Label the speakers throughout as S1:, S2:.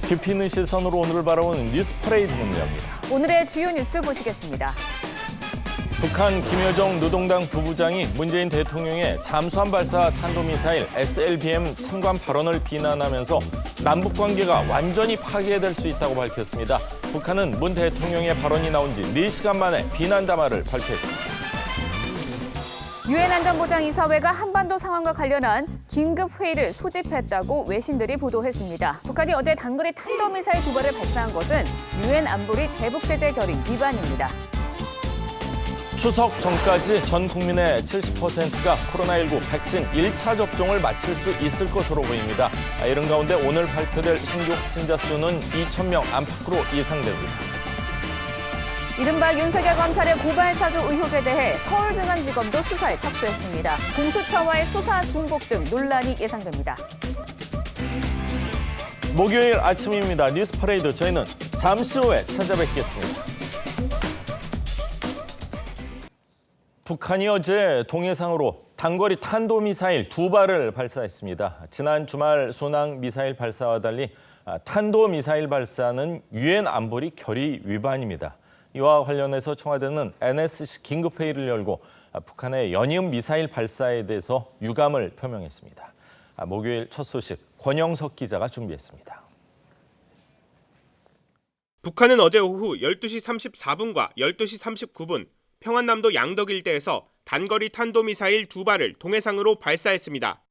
S1: 깊이 있는 시선으로 오늘을 바라보는 뉴스 퍼레이드 문제입니다.
S2: 오늘의 주요 뉴스 보시겠습니다.
S1: 북한 김여정 노동당 부부장이 문재인 대통령의 잠수함 발사 탄도미사일 SLBM 참관 발언을 비난하면서 남북 관계가 완전히 파괴될 수 있다고 밝혔습니다. 북한은 문 대통령의 발언이 나온 지 4시간 만에 비난 담화를 발표했습니다.
S2: 유엔 안전보장이사회가 한반도 상황과 관련한 긴급 회의를 소집했다고 외신들이 보도했습니다. 북한이 어제 단거리 탄도미사일 2발을 발사한 것은 유엔 안보리 대북제재 결의 위반입니다.
S1: 추석 전까지 전 국민의 70%가 코로나19 백신 1차 접종을 마칠 수 있을 것으로 보입니다. 이런 가운데 오늘 발표될 신규 확진자 수는 2,000명 안팎으로 예상됩니다.
S2: 이른바 윤석열 검찰의 고발 사주 의혹에 대해 서울중앙지검도 수사에 착수했습니다. 공수처와의 수사 중복 등 논란이 예상됩니다.
S1: 목요일 아침입니다. 뉴스 퍼레이드 저희는 잠시 후에 찾아뵙겠습니다. 북한이 어제 동해상으로 단거리 탄도미사일 2발을 발사했습니다. 지난 주말 순항 미사일 발사와 달리 탄도미사일 발사는 유엔 안보리 결의 위반입니다. 이와 관련해서 청와대는 NSC 긴급회의를 열고 북한의 연이은 미사일 발사에 대해서 유감을 표명했습니다. 목요일 첫 소식 권영석 기자가 준비했습니다.
S3: 북한은 어제 오후 12시 34분과 12시 39분 평안남도 양덕 일대에서 단거리 탄도미사일 2발을 동해상으로 발사했습니다.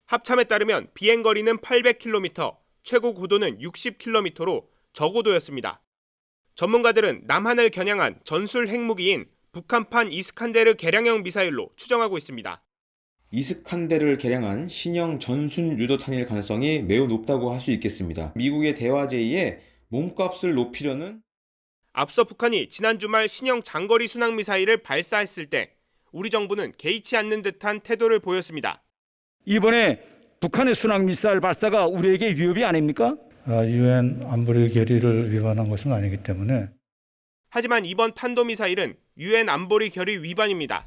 S3: 합참에 따르면 비행거리는 800km, 최고 고도는 60km로 저고도였습니다. 전문가들은 남한을 겨냥한 전술 핵무기인 북한판 이스칸데르 개량형 미사일로 추정하고 있습니다.
S4: 이스칸데르를 개량한 신형 전순 유도탄일 가능성이 매우 높다고 할 수 있겠습니다. 미국의 대화 제의에 몸값을 높이려는
S3: 앞서 북한이 지난 주말 신형 장거리 순항 미사일을 발사했을 때 우리 정부는 개의치 않는 듯한 태도를 보였습니다.
S5: 이번에 북한의 순항 미사일 발사가 우리에게 위협이 아닙니까?
S6: 유엔 안보리 결의를 위반한 것은 아니기 때문에.
S3: 하지만 이번 탄도미사일은 유엔 안보리 결의 위반입니다.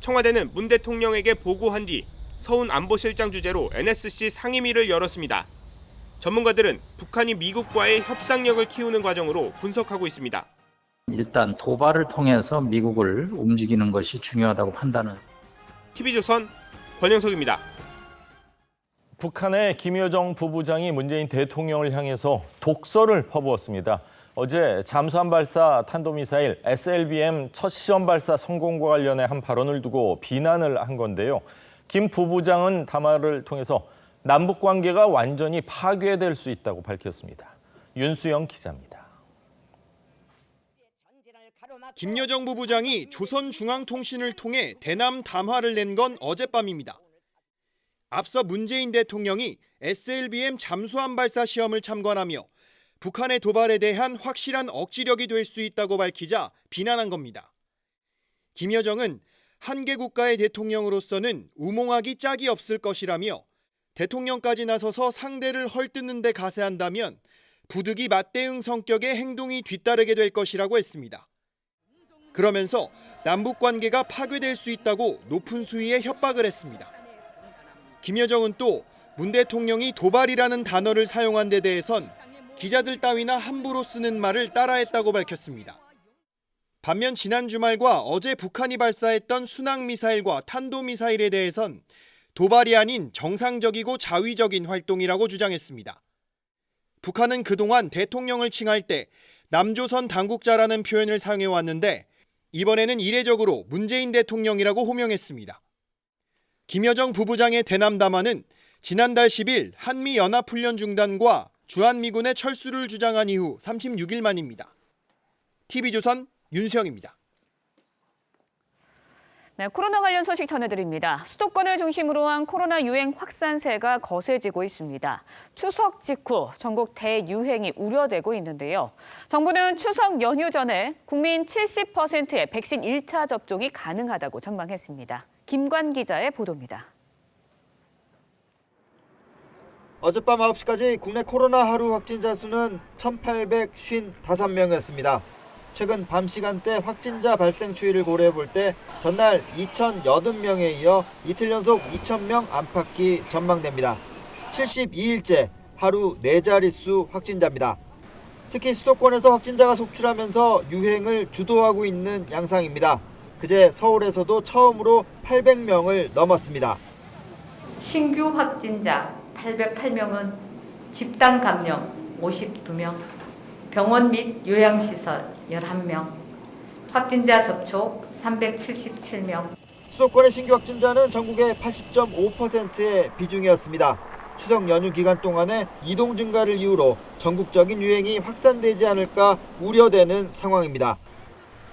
S3: 청와대는 문 대통령에게 보고한 뒤 서훈 안보실장 주재로 NSC 상임위를 열었습니다. 전문가들은 북한이 미국과의 협상력을 키우는 과정으로 분석하고 있습니다.
S7: 일단 도발을 통해서 미국을 움직이는 것이 중요하다고 판단은.
S3: TV조선 권영석입니다.
S1: 북한의 김여정 부부장이 문재인 대통령을 향해서 독서를 퍼부었습니다. 어제 잠수함 발사 탄도미사일 SLBM 첫 시험 발사 성공과 관련해 한 발언을 두고 비난을 한 건데요. 김 부부장은 담화를 통해서 남북 관계가 완전히 파괴될 수 있다고 밝혔습니다. 윤수영 기자입니다.
S8: 김여정 부부장이 조선중앙통신을 통해 대남 담화를 낸 건 어젯밤입니다. 앞서 문재인 대통령이 SLBM 잠수함 발사 시험을 참관하며 북한의 도발에 대한 확실한 억지력이 될 수 있다고 밝히자 비난한 겁니다. 김여정은 한 개 국가의 대통령으로서는 우몽하기 짝이 없을 것이라며 대통령까지 나서서 상대를 헐뜯는 데 가세한다면 부득이 맞대응 성격의 행동이 뒤따르게 될 것이라고 했습니다. 그러면서 남북 관계가 파괴될 수 있다고 높은 수위의 협박을 했습니다. 김여정은 또 문 대통령이 도발이라는 단어를 사용한 데 대해선 기자들 따위나 함부로 쓰는 말을 따라했다고 밝혔습니다. 반면 지난 주말과 어제 북한이 발사했던 순항미사일과 탄도미사일에 대해선 도발이 아닌 정상적이고 자위적인 활동이라고 주장했습니다. 북한은 그동안 대통령을 칭할 때 남조선 당국자라는 표현을 사용해왔는데 이번에는 이례적으로 문재인 대통령이라고 호명했습니다. 김여정 부부장의 대남 담화는 지난달 10일 한미연합훈련 중단과 주한미군의 철수를 주장한 이후 36일 만입니다. TV조선 윤수영입니다.
S2: 네, 코로나 관련 소식 전해드립니다. 수도권을 중심으로 한 코로나 유행 확산세가 거세지고 있습니다. 추석 직후 전국 대유행이 우려되고 있는데요. 정부는 추석 연휴 전에 국민 70%의 백신 1차 접종이 가능하다고 전망했습니다. 김관 기자의 보도입니다.
S9: 어젯밤 9시까지 국내 코로나 하루 확진자 수는 1,855명이었습니다. 최근 밤 시간대 확진자 발생 추이를 고려해 볼 때 전날 2,080명에 이어 이틀 연속 2,000명 안팎이 전망됩니다. 72일째 하루 4자릿수 확진자입니다. 특히 수도권에서 확진자가 속출하면서 유행을 주도하고 있는 양상입니다. 그제 서울에서도 처음으로 800명을 넘었습니다.
S10: 신규 확진자 808명은 집단 감염 52명, 병원 및 요양시설 11명, 확진자 접촉 377명.
S9: 수도권의 신규 확진자는 전국의 80.5%의 비중이었습니다. 추석 연휴 기간 동안에 이동 증가를 이유로 전국적인 유행이 확산되지 않을까 우려되는 상황입니다.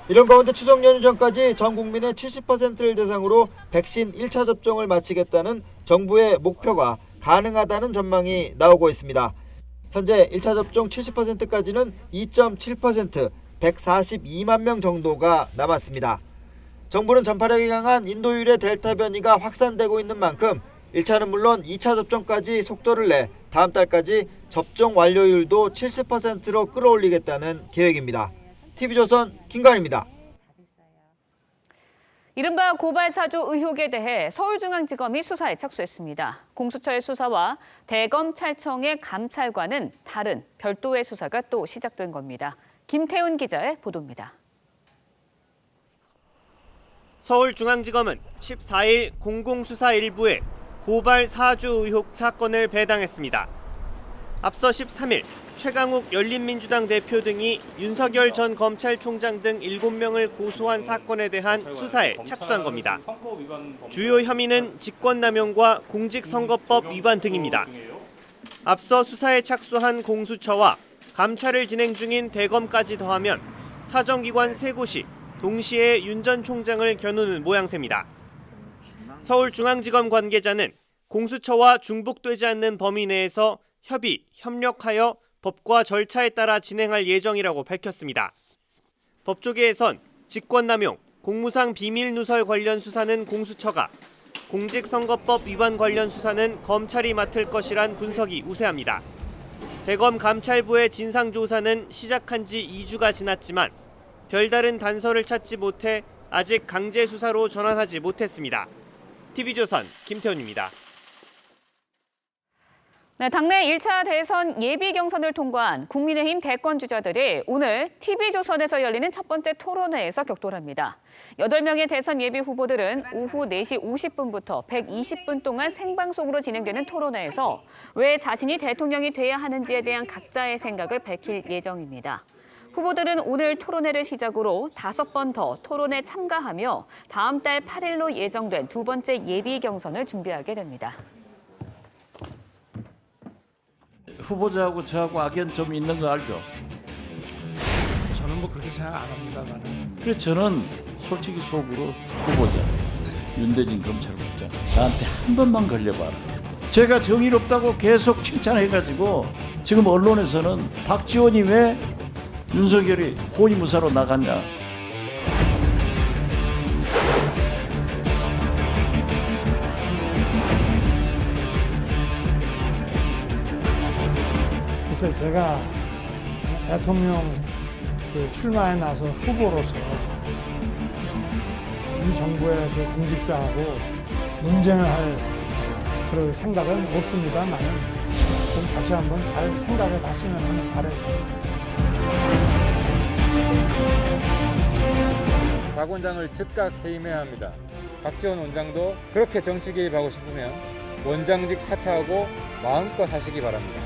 S9: 이런 가운데 추석 연휴 전까지 전 국민의 70%를 대상으로 백신 1차 접종을 마치겠다는 정부의 목표가 가능하다는 전망이 나오고 있습니다. 현재 1차 접종 70%까지는 2.7%, 142만 명 정도가 남았습니다. 정부는 전파력이 강한 인도유래 델타 변이가 확산되고 있는 만큼 1차는 물론 2차 접종까지 속도를 내 다음 달까지 접종 완료율도 70%로 끌어올리겠다는 계획입니다. TV조선 김관입니다.
S2: 이른바 고발사주 의혹에 대해 서울중앙지검이 수사에 착수했습니다. 공수처의 수사와 대검찰청의 감찰과는 다른 별도의 수사가 또 시작된 겁니다. 김태훈 기자의 보도입니다.
S3: 서울중앙지검은 14일 공공수사 일부에 고발 사주 의혹 사건을 배당했습니다. 앞서 13일 최강욱 열린민주당 대표 등이 윤석열 전 검찰총장 등 7명을 고소한 사건에 대한 수사에 착수한 겁니다. 주요 혐의는 직권남용과 공직선거법 위반 등입니다. 앞서 수사에 착수한 공수처와 감찰을 진행 중인 대검까지 더하면 사정기관 3곳이 동시에 윤 전 총장을 겨누는 모양새입니다. 서울중앙지검 관계자는 공수처와 중복되지 않는 범위 내에서 협의, 협력하여 법과 절차에 따라 진행할 예정이라고 밝혔습니다. 법조계에선 직권남용, 공무상 비밀누설 관련 수사는 공수처가, 공직선거법 위반 관련 수사는 검찰이 맡을 것이란 분석이 우세합니다. 대검 감찰부의 진상조사는 시작한 지 2주가 지났지만 별다른 단서를 찾지 못해 아직 강제 수사로 전환하지 못했습니다. TV조선 김태훈입니다.
S2: 네, 당내 1차 대선 예비 경선을 통과한 국민의힘 대권 주자들이 오늘 TV조선에서 열리는 첫 번째 토론회에서 격돌합니다. 8명의 대선 예비 후보들은 오후 4시 50분부터 120분 동안 생방송으로 진행되는 토론회에서 왜 자신이 대통령이 돼야 하는지에 대한 각자의 생각을 밝힐 예정입니다. 후보들은 오늘 토론회를 시작으로 5번 더 토론에 참가하며 다음 달 8일로 예정된 두 번째 예비 경선을 준비하게 됩니다.
S5: 후보자하고 저하고 악연 좀 있는 거 알죠?
S6: 저는 뭐 그렇게 생각 안 합니다만.
S5: 그래서 저는 솔직히 속으로 후보자, 윤대진 검찰국장 나한테 한 번만 걸려봐라. 제가 정의롭다고 계속 칭찬해가지고 지금 언론에서는 박지원이 왜 윤석열이 호위무사로 나갔냐.
S6: 글쎄 제가 대통령 출마에 나서 후보로서 이 정부의 공직자하고 논쟁을 할 그럴 생각은 없습니다만 좀 다시 한번 잘 생각해 봤으면 하는 바람입니다.
S11: 박 원장을 즉각 해임해야 합니다. 박지원 원장도 그렇게 정치 개입하고 싶으면 원장직 사퇴하고 마음껏 하시기 바랍니다.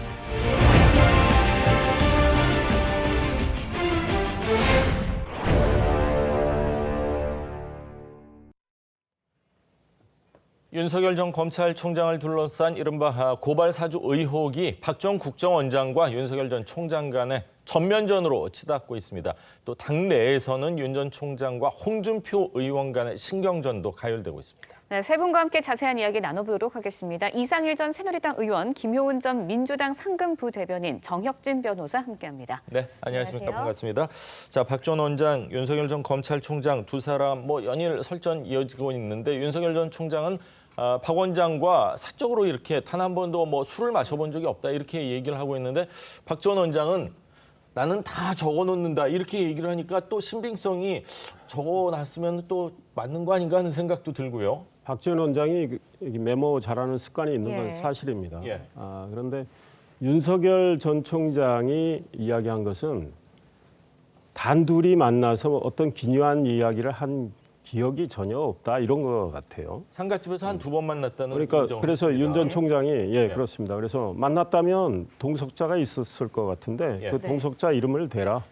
S1: 윤석열 전 검찰총장을 둘러싼 이른바 고발 사주 의혹이 박 전 국정원장과 윤석열 전 총장 간의 전면전으로 치닫고 있습니다. 또 당내에서는 윤 전 총장과 홍준표 의원 간의 신경전도 가열되고 있습니다.
S2: 네, 세 분과 함께 자세한 이야기 나눠보도록 하겠습니다. 이상일 전 새누리당 의원, 김효은 전 민주당 상근부대변인, 정혁진 변호사 함께합니다.
S1: 네, 안녕하십니까.
S2: 안녕하세요.
S1: 반갑습니다. 자, 박 전 원장, 윤석열 전 검찰총장 두 사람 연일 설전 이어지고 있는데 윤석열 전 총장은 박 원장과 사적으로 이렇게 단 한 번도 술을 마셔본 적이 없다 이렇게 얘기를 하고 있는데 박 전 원장은 나는 다 적어놓는다 이렇게 얘기를 하니까 또 신빙성이 적어놨으면 또 맞는 거 아닌가 하는 생각도 들고요.
S12: 박 전 원장이 메모 잘하는 습관이 있는 건
S2: 예.
S12: 사실입니다.
S1: 예.
S12: 그런데
S6: 윤석열 전 총장이 이야기한 것은 단둘이 만나서 어떤 기묘한 이야기를 한 기억이 전혀 없다 이런 것 같아요.
S1: 상가집에서 한 2번 만났다는
S6: 그러니까
S1: 인정을
S6: 그래서
S1: 했습니다.
S6: 윤 전 총장이 그렇습니다. 그래서 만났다면 동석자가 있었을 것 같은데 그 동석자 이름을 대라.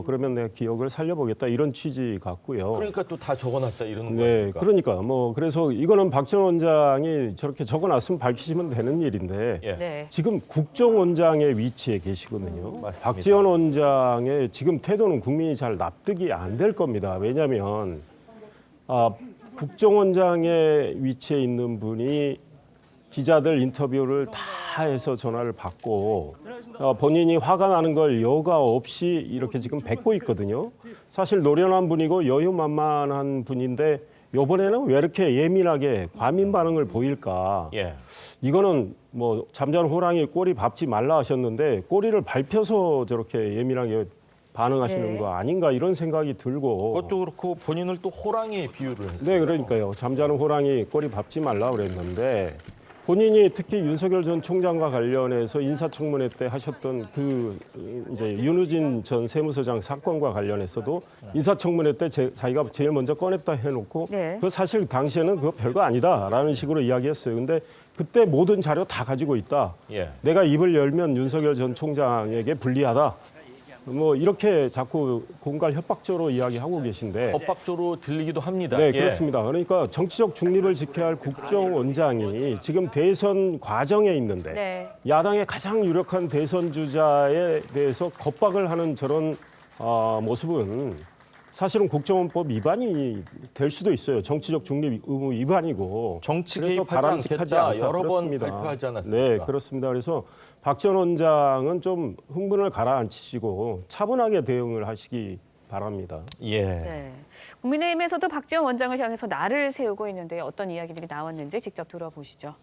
S6: 그러면 내가 기억을 살려보겠다 이런 취지 같고요.
S1: 그러니까 또 다 적어놨다 이러는
S6: 네,
S1: 거니까.
S6: 그러니까 그래서 이거는 박 전 원장이 저렇게 적어놨으면 밝히시면 되는 일인데
S2: 네.
S6: 지금 국정원장의 위치에 계시거든요.
S1: 맞습니다.
S6: 박지원 원장의 지금 태도는 국민이 잘 납득이 안 될 겁니다. 왜냐하면 국정원장의 위치에 있는 분이 기자들 인터뷰를 다 해서 전화를 받고 본인이 화가 나는 걸 여과 없이 이렇게 지금 뱉고 있거든요. 사실 노련한 분이고 여유만만한 분인데 이번에는 왜 이렇게 예민하게 과민 반응을 보일까? 이거는 뭐 잠자는 호랑이 꼬리 밟지 말라 하셨는데 꼬리를 밟혀서 저렇게 예민하게 반응하시는 거 아닌가 이런 생각이 들고.
S1: 그것도 그렇고 본인을 또 호랑이에 비유를 했어요.
S6: 네, 그러니까요. 잠자는 호랑이 꼬리 밟지 말라 그랬는데 본인이 특히 윤석열 전 총장과 관련해서 인사청문회 때 하셨던 그 이제 윤우진 전 세무서장 사건과 관련해서도 인사청문회 때 자기가 제일 먼저 꺼냈다 해놓고 그 사실 당시에는 그거 별거 아니다라는 식으로 이야기했어요. 근데 그때 모든 자료 다 가지고 있다. 내가 입을 열면 윤석열 전 총장에게 불리하다. 뭐 이렇게 자꾸 공갈 협박적으로 이야기하고 계신데
S1: 협박적으로 들리기도 합니다.
S6: 네, 그렇습니다. 그러니까 정치적 중립을 지켜야 할 국정원장이 지금 대선 과정에 있는데 야당의 가장 유력한 대선 주자에 대해서 겁박을 하는 저런 모습은 사실은 국정원법 위반이 될 수도 있어요. 정치적 중립 의무 위반이고.
S1: 정치
S6: 그래서
S1: 개입하지
S6: 바람직하지
S1: 않겠다.
S6: 않다.
S1: 여러 번
S6: 그렇습니다.
S1: 발표하지 않았습니까?
S6: 네, 그렇습니다. 그래서 박 전 원장은 좀 흥분을 가라앉히시고 차분하게 대응을 하시기 바랍니다.
S2: 네. 국민의힘에서도 박지원 원장을 향해서 날을 세우고 있는데 어떤 이야기들이 나왔는지 직접 들어보시죠.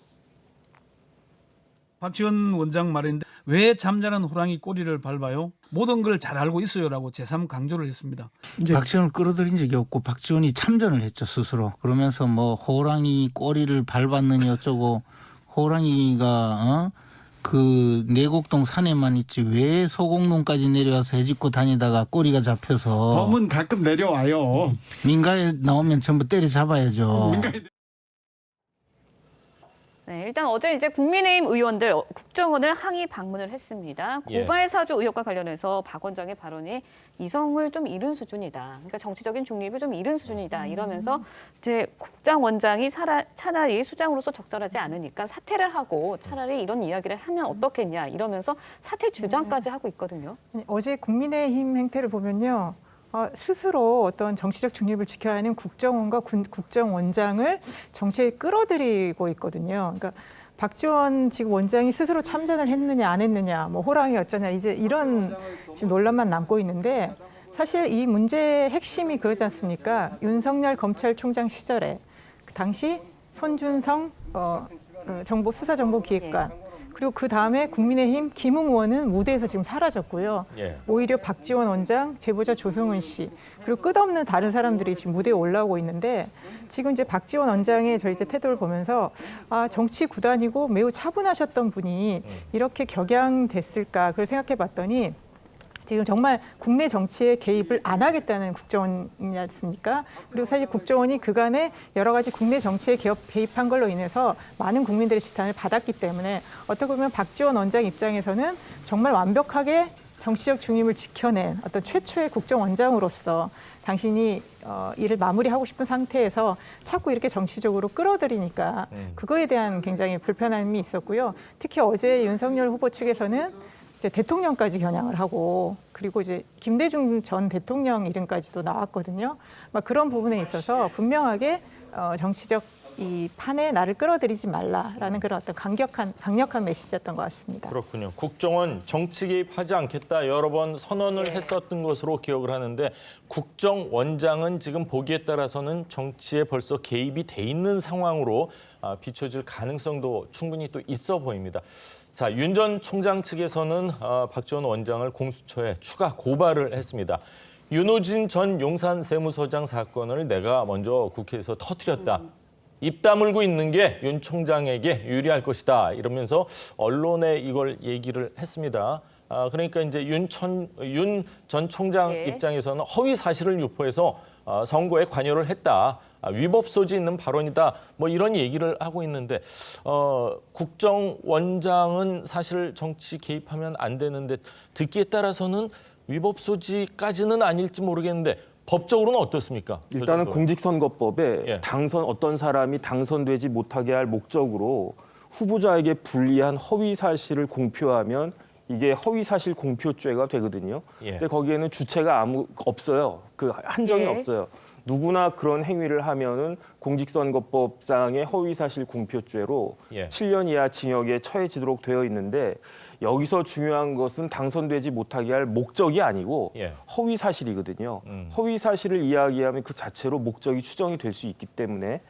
S12: 박지원 원장 말인데 왜 잠자는 호랑이 꼬리를 밟아요? 모든 걸 잘 알고 있어요라고 제3 강조를 했습니다.
S13: 박지원을 끌어들인 적이 없고 박지원이 참전을 했죠 스스로. 그러면서 뭐 호랑이 꼬리를 밟았느니 어쩌고 호랑이가 그 내곡동 산에만 있지 왜 소곡농까지 내려와서 해집고 다니다가 꼬리가 잡혀서
S14: 범은 가끔 내려와요.
S13: 민가에 나오면 전부 때려잡아야죠.
S2: 네, 일단 어제 이제 국민의힘 의원들 국정원을 항의 방문을 했습니다. 고발 사주 의혹과 관련해서 박 원장의 발언이 이성을 좀 잃은 수준이다. 그러니까 정치적인 중립을 좀 잃은 수준이다. 이러면서 이제 국정원장이 차라리 수장으로서 적절하지 않으니까 사퇴를 하고 차라리 이런 이야기를 하면 어떻겠냐 이러면서 사퇴 주장까지 하고 있거든요.
S15: 어제 국민의힘 행태를 보면요. 스스로 어떤 정치적 중립을 지켜야 하는 국정원과 국정원장을 정치에 끌어들이고 있거든요. 그러니까 박지원 지금 원장이 스스로 참전을 했느냐 안 했느냐, 뭐 호랑이 어쩌냐 이제 이런 지금 논란만 남고 있는데 사실 이 문제의 핵심이 그러지 않습니까? 윤석열 검찰총장 시절에 그 당시 손준성 수사정보기획관 그리고 그 다음에 국민의힘 김웅 의원은 무대에서 지금 사라졌고요. 오히려 박지원 원장, 제보자 조승은 씨, 그리고 끝없는 다른 사람들이 지금 무대에 올라오고 있는데 지금 이제 박지원 원장의 저희 이제 태도를 보면서 정치 구단이고 매우 차분하셨던 분이 이렇게 격양됐을까 그걸 생각해 봤더니 지금 정말 국내 정치에 개입을 안 하겠다는 국정원이지 않습니까? 그리고 사실 국정원이 그간에 여러 가지 국내 정치에 개입한 걸로 인해서 많은 국민들의 지탄을 받았기 때문에 어떻게 보면 박지원 원장 입장에서는 정말 완벽하게 정치적 중립을 지켜낸 어떤 최초의 국정원장으로서 당신이 일을 마무리하고 싶은 상태에서 자꾸 이렇게 정치적으로 끌어들이니까 그거에 대한 굉장히 불편함이 있었고요. 특히 어제 윤석열 후보 측에서는 이제 대통령까지 겨냥을 하고 그리고 이제 김대중 전 대통령 이름까지도 나왔거든요. 막 그런 부분에 있어서 분명하게 정치적 이 판에 나를 끌어들이지 말라라는 그런 어떤 강력한 메시지였던 것 같습니다.
S1: 그렇군요. 국정원 정치 개입하지 않겠다 여러 번 선언을 했었던 것으로 기억을 하는데 국정원장은 지금 보기에 따라서는 정치에 벌써 개입이 돼 있는 상황으로 비춰질 가능성도 충분히 또 있어 보입니다. 자, 윤 전 총장 측에서는 박지원 원장을 공수처에 추가 고발을 했습니다. 윤우진 전 용산 세무서장 사건을 내가 먼저 국회에서 터뜨렸다. 입 다물고 있는 게 윤 총장에게 유리할 것이다 이러면서 언론에 이걸 얘기를 했습니다. 그러니까 이제 윤 전 총장 입장에서는 허위 사실을 유포해서 선거에 관여를 했다. 위법 소지 있는 발언이다. 뭐 이런 얘기를 하고 있는데 국정원장은 사실 정치 개입하면 안 되는데 듣기에 따라서는 위법 소지까지는 아닐지 모르겠는데 법적으로는 어떻습니까?
S16: 일단은 공직선거법에 어떤 사람이 당선되지 못하게 할 목적으로 후보자에게 불리한 허위 사실을 공표하면 이게 허위 사실 공표죄가 되거든요. 근데 거기에는 주체가 없어요. 그 한정이 없어요. 누구나 그런 행위를 하면은 공직선거법상의 허위사실 공표죄로 7년 이하 징역에 처해지도록 되어 있는데 여기서 중요한 것은 당선되지 못하게 할 목적이 아니고 허위사실이거든요. 허위사실을 이야기하면 그 자체로 목적이 추정이 될 수 있기 때문에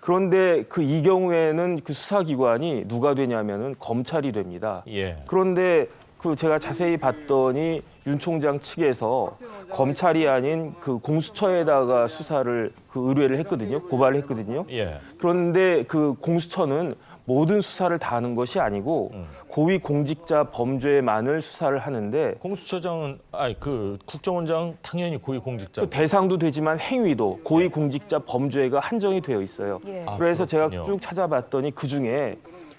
S16: 그런데 이 경우에는 그 수사기관이 누가 되냐면은 검찰이 됩니다. 그런데 제가 자세히 봤더니 윤 총장 측에서 검찰이 아닌 그 공수처에다가 수사를 의뢰를 했거든요. 고발을 했거든요. 그런데 그 공수처는 모든 수사를 다 하는 것이 아니고 고위 공직자 범죄만을 수사를 하는데
S1: 공수처장은 국정원장 당연히 고위 공직자.
S16: 그 대상도 되지만 행위도 고위 공직자 범죄가 한정이 되어 있어요. 그래서 제가 쭉 찾아봤더니 그 중에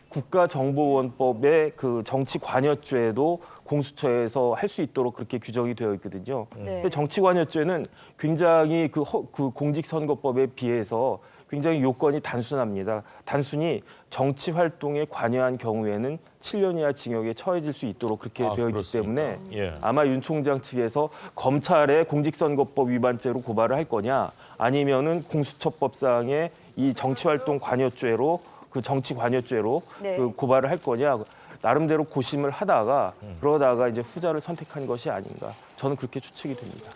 S16: 국가정보원법의 그 정치관여죄도 공수처에서 할 수 있도록 그렇게 규정이 되어 있거든요. 근데 정치관여죄는 굉장히 그 공직선거법에 비해서 굉장히 요건이 단순합니다. 단순히 정치 활동에 관여한 경우에는 7년 이하 징역에 처해질 수 있도록 그렇게 되어 있기 때문에 아마 윤 총장 측에서 검찰의 공직선거법 위반죄로 고발을 할 거냐 아니면은 공수처법상의 이 정치활동 관여죄로 그 정치 관여죄로 그 고발을 할 거냐 나름대로 고심을 하다가 그러다가 이제 후자를 선택한 것이 아닌가 저는 그렇게 추측이 됩니다.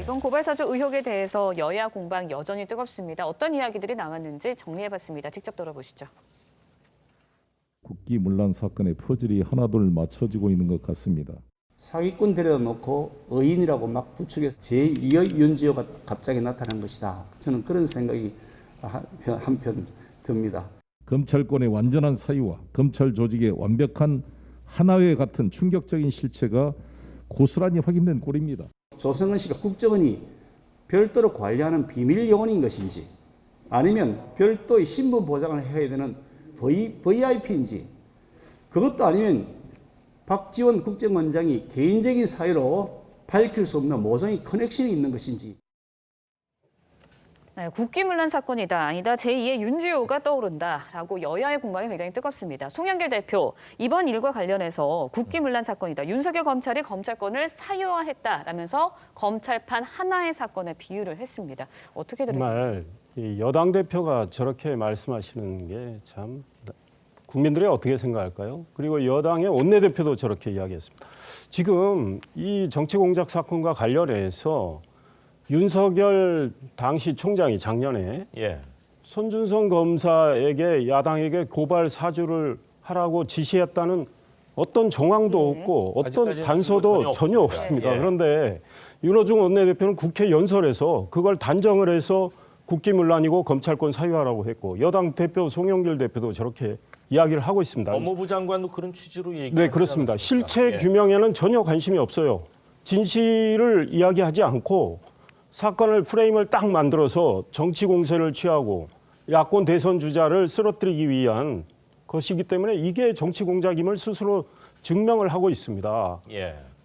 S2: 이번 고발 사주 의혹에 대해서 여야 공방 여전히 뜨겁습니다. 어떤 이야기들이 나왔는지 정리해봤습니다. 직접 들어보시죠.
S17: 국기문란 사건의 퍼즐이 하나둘 맞춰지고 있는 것 같습니다.
S14: 사기꾼 데려다 놓고 의인이라고 막 부추겨서 제2의 윤지호가 갑자기 나타난 것이다. 저는 그런 생각이 한편 듭니다.
S17: 검찰권의 완전한 사유와 검찰 조직의 완벽한 하나회 같은 충격적인 실체가 고스란히 확인된 꼴입니다.
S14: 조성은 씨가 국정원이 별도로 관리하는 비밀 요원인 것인지 아니면 별도의 신분 보장을 해야 되는 VIP인지 그것도 아니면 박지원 국정원장이 개인적인 사유로 밝힐 수 없는 모성의 커넥션이 있는 것인지.
S2: 국기문란 사건이다 아니다 제2의 윤주호가 떠오른다라고 여야의 공방이 굉장히 뜨겁습니다. 송영길 대표 이번 일과 관련해서 국기문란 사건이다. 윤석열 검찰이 검찰권을 사유화했다라면서 검찰판 하나의 사건에 비유를 했습니다. 어떻게 들으세요?
S6: 정말 여당 대표가 저렇게 말씀하시는 게 참 국민들이 어떻게 생각할까요? 그리고 여당의 원내대표도 저렇게 이야기했습니다. 지금 이 정치공작 사건과 관련해서 윤석열 당시 총장이 작년에 손준성 검사에게 야당에게 고발 사주를 하라고 지시했다는 어떤 정황도 없고 어떤 단서도 전혀 없습니다. 그런데 윤호중 원내대표는 국회 연설에서 그걸 단정을 해서 국기문란이고 검찰권 사유화라고 했고 여당 대표 송영길 대표도 저렇게 이야기를 하고 있습니다.
S1: 법무부 장관도 그런 취지로 얘기하지
S6: 네, 그렇습니다. 실체 규명에는 전혀 관심이 없어요. 진실을 이야기하지 않고 사건을 프레임을 딱 만들어서 정치 공세를 취하고 야권 대선 주자를 쓰러뜨리기 위한 것이기 때문에 이게 정치 공작임을 스스로 증명을 하고 있습니다.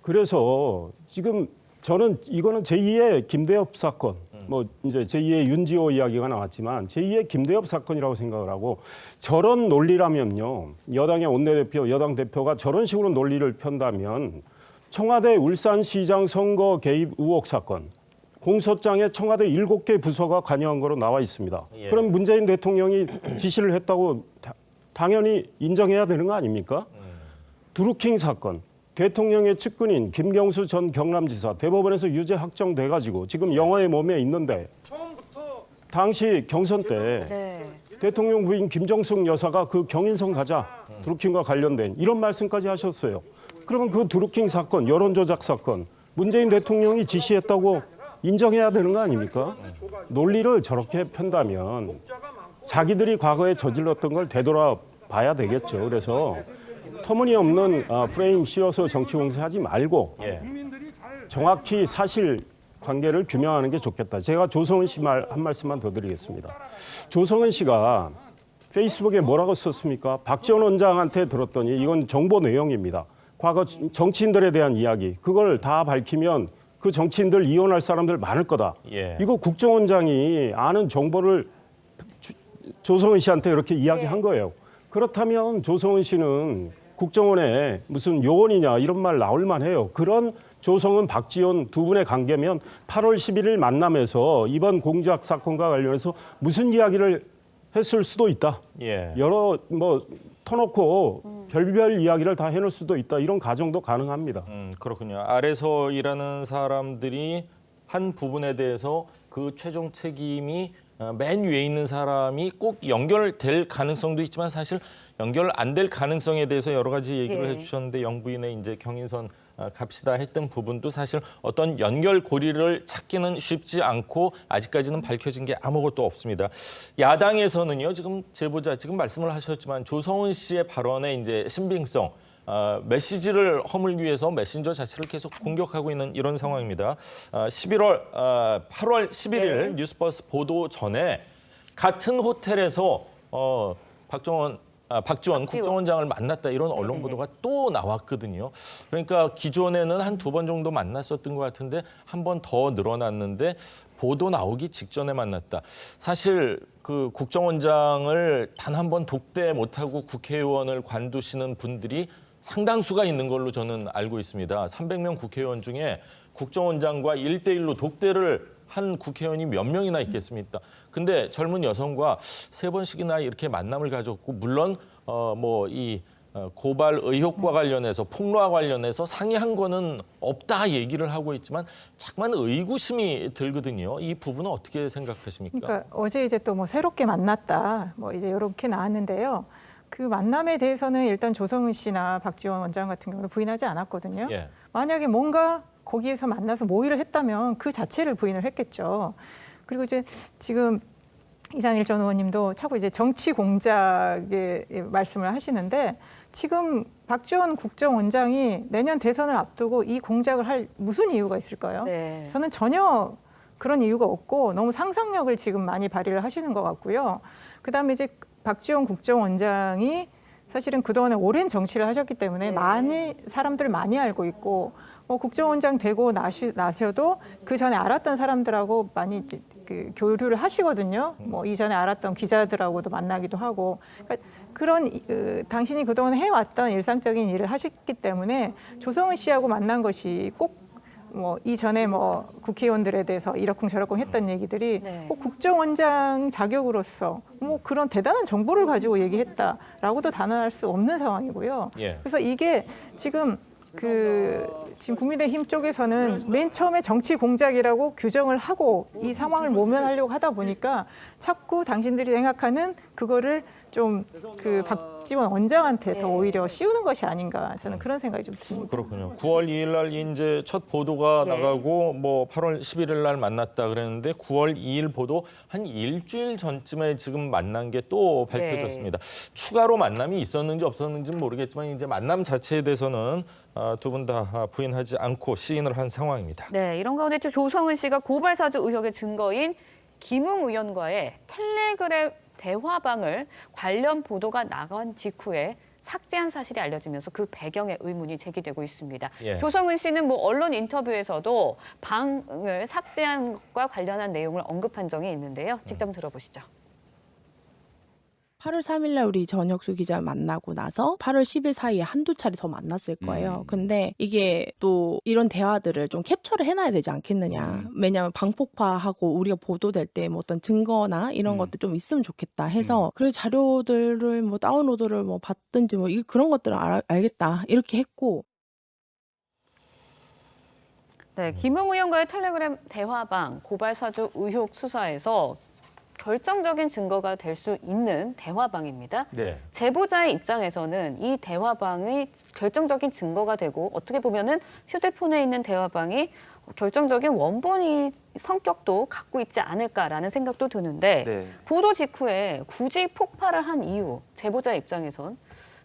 S6: 그래서 지금 저는 이거는 제2의 김대엽 사건, 뭐 이제 제2의 윤지호 이야기가 나왔지만 제2의 김대엽 사건이라고 생각을 하고 저런 논리라면요. 여당의 원내대표, 여당 대표가 저런 식으로 논리를 편다면 청와대 울산시장 선거 개입 의혹 사건, 공소장에 청와대 7개 부서가 관여한 거로 나와 있습니다. 그럼 문재인 대통령이 지시를 했다고 당연히 인정해야 되는 거 아닙니까? 드루킹 사건, 대통령의 측근인 김경수 전 경남지사 대법원에서 유죄 확정돼가지고 지금 영화의 몸에 있는데 당시 경선 때 대통령 부인 김정숙 여사가 그 경인선 가자 드루킹과 관련된 이런 말씀까지 하셨어요. 그러면 그 드루킹 사건, 여론조작 사건 문재인 대통령이 지시했다고 인정해야 되는 거 아닙니까? 논리를 저렇게 편다면 자기들이 과거에 저질렀던 걸 되돌아봐야 되겠죠. 그래서 터무니없는 프레임 씌워서 정치 공세하지 말고 정확히 사실 관계를 규명하는 게 좋겠다. 제가 조성은 씨 한 말씀만 더 드리겠습니다. 조성은 씨가 페이스북에 뭐라고 썼습니까? 박지원 원장한테 들었더니 이건 정보 내용입니다. 과거 정치인들에 대한 이야기. 그걸 다 밝히면 그 정치인들 이혼할 사람들 많을 거다. 이거 국정원장이 아는 정보를 조성은 씨한테 이렇게 이야기한 거예요. 그렇다면 조성은 씨는 국정원에 무슨 요원이냐 이런 말 나올 만해요. 그런 조성은 박지원 두 분의 관계면 8월 11일 만남에서 이번 공작 사건과 관련해서 무슨 이야기를 했을 수도 있다. 여러 터놓고 별별 이야기를 다 해놓을 수도 있다. 이런 가정도 가능합니다.
S1: 그렇군요. 아래서 일하는 사람들이 한 부분에 대해서 그 최종 책임이 맨 위에 있는 사람이 꼭 연결될 가능성도 있지만 사실 연결 안 될 가능성에 대해서 여러 가지 얘기를 해주셨는데 영부인의 이제 경인선 갑시다 했던 부분도 사실 어떤 연결고리를 찾기는 쉽지 않고 아직까지는 밝혀진 게 아무것도 없습니다. 야당에서는요, 지금 제보자 지금 말씀을 하셨지만 조성은 씨의 발언의 이제 신빙성, 메시지를 허물기 위해서 메신저 자체를 계속 공격하고 있는 이런 상황입니다. 8월 11일 뉴스버스 보도 전에 같은 호텔에서 박지원 국정원장을 만났다 이런 언론 보도가 또 나왔거든요. 그러니까 기존에는 한 2번 정도 만났었던 것 같은데 한 번 더 늘어났는데 보도 나오기 직전에 만났다. 사실 그 국정원장을 단 한 번 독대 못하고 국회의원을 관두시는 분들이 상당수가 있는 걸로 저는 알고 있습니다. 300명 국회의원 중에 국정원장과 1대1로 독대를 한 국회의원이 몇 명이나 있겠습니까? 근데 젊은 여성과 3번씩이나 이렇게 만남을 가졌고 물론 고발 의혹과 관련해서 폭로와 관련해서 상의한 거는 없다 얘기를 하고 있지만 자꾸만 의구심이 들거든요. 이 부분은 어떻게 생각하십니까?
S15: 그러니까 어제 이제 또 새롭게 만났다 이제 이렇게 나왔는데요. 그 만남에 대해서는 일단 조성은 씨나 박지원 원장 같은 경우는 부인하지 않았거든요. 만약에 뭔가 거기에서 만나서 모의를 했다면 그 자체를 부인을 했겠죠. 그리고 이제 지금 이상일 전 의원님도 자꾸 이제 정치 공작의 말씀을 하시는데 지금 박지원 국정원장이 내년 대선을 앞두고 이 공작을 할 무슨 이유가 있을까요? 저는 전혀 그런 이유가 없고 너무 상상력을 지금 많이 발휘를 하시는 것 같고요. 그다음에 이제 박지원 국정원장이 사실은 그동안에 오랜 정치를 하셨기 때문에 사람들 많이 알고 있고 국정원장 되고 나셔도 그 전에 알았던 사람들하고 많이 교류를 하시거든요. 이전에 알았던 기자들하고도 만나기도 하고 그런 당신이 그동안 해왔던 일상적인 일을 하셨기 때문에 조성은 씨하고 만난 것이 꼭 이전에 국회의원들에 대해서 이러쿵저러쿵 했던 얘기들이 꼭 국정원장 자격으로서 그런 대단한 정보를 가지고 얘기했다라고도 단언할 수 없는 상황이고요. 그래서 이게 지금 지금 국민의힘 쪽에서는 맨 처음에 정치 공작이라고 규정을 하고 이 상황을 모면하려고 하다 보니까 자꾸 당신들이 생각하는 그거를 좀 박지원 원장한테 더 오히려 씌우는 것이 아닌가 저는 그런 생각이 좀 듭니다.
S1: 그렇군요. 9월 2일 날 이제 첫 보도가 나가고 8월 11일 날 만났다 그랬는데 9월 2일 보도 한 일주일 전쯤에 지금 만난 게 또 밝혀졌습니다. 추가로 만남이 있었는지 없었는지는 모르겠지만 이제 만남 자체에 대해서는 두 분 다 부인하지 않고 시인을 한 상황입니다.
S2: 네, 이런 가운데 조성은 씨가 고발 사주 의혹의 증거인 김웅 의원과의 텔레그램 대화방을 관련 보도가 나간 직후에 삭제한 사실이 알려지면서 그 배경에 의문이 제기되고 있습니다. 조성은 씨는 언론 인터뷰에서도 방을 삭제한 것과 관련한 내용을 언급한 적이 있는데요. 직접 들어보시죠.
S18: 8월 3일 날 우리 전혁수 기자 만나고 나서 8월 10일 사이에 한두 차례 더 만났을 거예요. 근데 이게 또 이런 대화들을 좀 캡처를 해놔야 되지 않겠느냐. 왜냐하면 방폭파하고 우리가 보도될 때 어떤 증거나 이런 것들 좀 있으면 좋겠다 해서 그래 자료들을 다운로드를 받든지 그런 것들을 알겠다 이렇게 했고.
S2: 네, 김웅 의원과의 텔레그램 대화방 고발 사주 의혹 수사에서 결정적인 증거가 될 수 있는 대화방입니다. 제보자의 입장에서는 이 대화방이 결정적인 증거가 되고 어떻게 보면은 휴대폰에 있는 대화방이 결정적인 원본이 성격도 갖고 있지 않을까라는 생각도 드는데 보도 직후에 굳이 폭발을 한 이유, 제보자 입장에선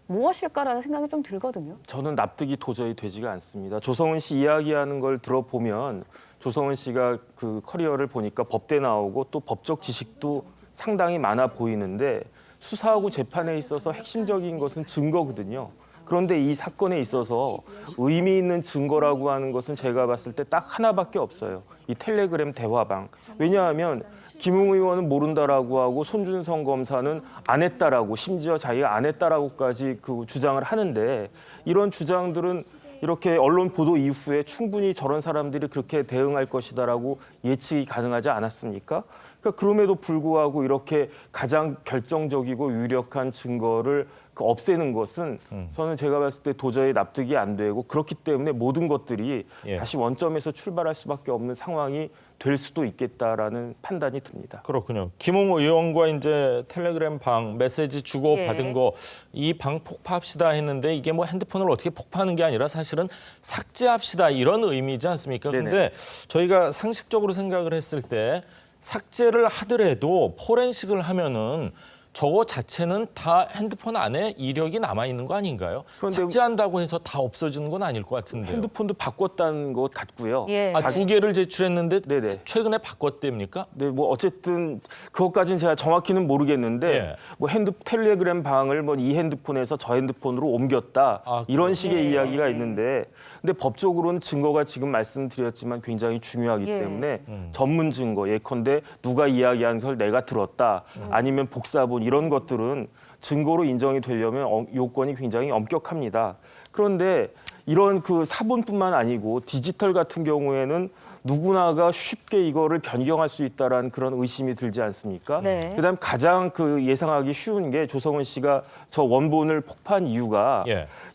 S2: 무엇일까라는 생각이 좀 들거든요.
S16: 저는 납득이 도저히 되지가 않습니다. 조성은 씨 이야기하는 걸 들어보면 조성은 씨가 그 커리어를 보니까 법대 나오고 또 법적 지식도 상당히 많아 보이는데 수사하고 재판에 있어서 핵심적인 것은 증거거든요. 그런데 이 사건에 있어서 의미 있는 증거라고 하는 것은 제가 봤을 때 딱 하나밖에 없어요. 이 텔레그램 대화방. 왜냐하면 김웅 의원은 모른다라고 하고 손준성 검사는 안 했다라고 심지어 자기가 안 했다라고까지 그 주장을 하는데 이런 주장들은 이렇게 언론 보도 이후에 충분히 저런 사람들이 그렇게 대응할 것이다라고 예측이 가능하지 않았습니까? 그러니까 그럼에도 불구하고 이렇게 가장 결정적이고 유력한 증거를 없애는 것은 저는 제가 봤을 때 도저히 납득이 안 되고 그렇기 때문에 모든 것들이 다시 원점에서 출발할 수밖에 없는 상황이 될 수도 있겠다라는 판단이 듭니다.
S1: 그렇군요. 김웅 의원과 이제 텔레그램 방 메시지 주고 받은 거 이 방 폭파합시다 했는데 이게 뭐 핸드폰을 어떻게 폭파하는 게 아니라 사실은 삭제합시다 이런 의미지 않습니까? 그런데 저희가 상식적으로 생각을 했을 때 삭제를 하더라도 포렌식을 하면은 저거 자체는 다 핸드폰 안에 이력이 남아 있는 거 아닌가요? 삭제한다고 해서 다 없어지는 건 아닐 것 같은데요.
S16: 핸드폰도 바꿨다는 것 같고요.
S1: 두 개를 제출했는데 최근에 바꿨답니까?
S16: 네, 뭐 어쨌든 그것까지는 제가 정확히는 모르겠는데 뭐 텔레그램 방을 뭐 이 핸드폰에서 저 핸드폰으로 옮겼다 이런 식의 이야기가 있는데 근데 법적으로는 증거가 지금 말씀드렸지만 굉장히 중요하기 때문에 전문 증거 예컨대 누가 이야기한 걸 내가 들었다 아니면 복사본 이런 것들은 증거로 인정이 되려면 요건이 굉장히 엄격합니다. 그런데 이런 그 사본뿐만 아니고 디지털 같은 경우에는 누구나가 쉽게 이거를 변경할 수 있다라는 그런 의심이 들지 않습니까? 그다음 가장 그 예상하기 쉬운 게 조성은 씨가 저 원본을 폭파한 이유가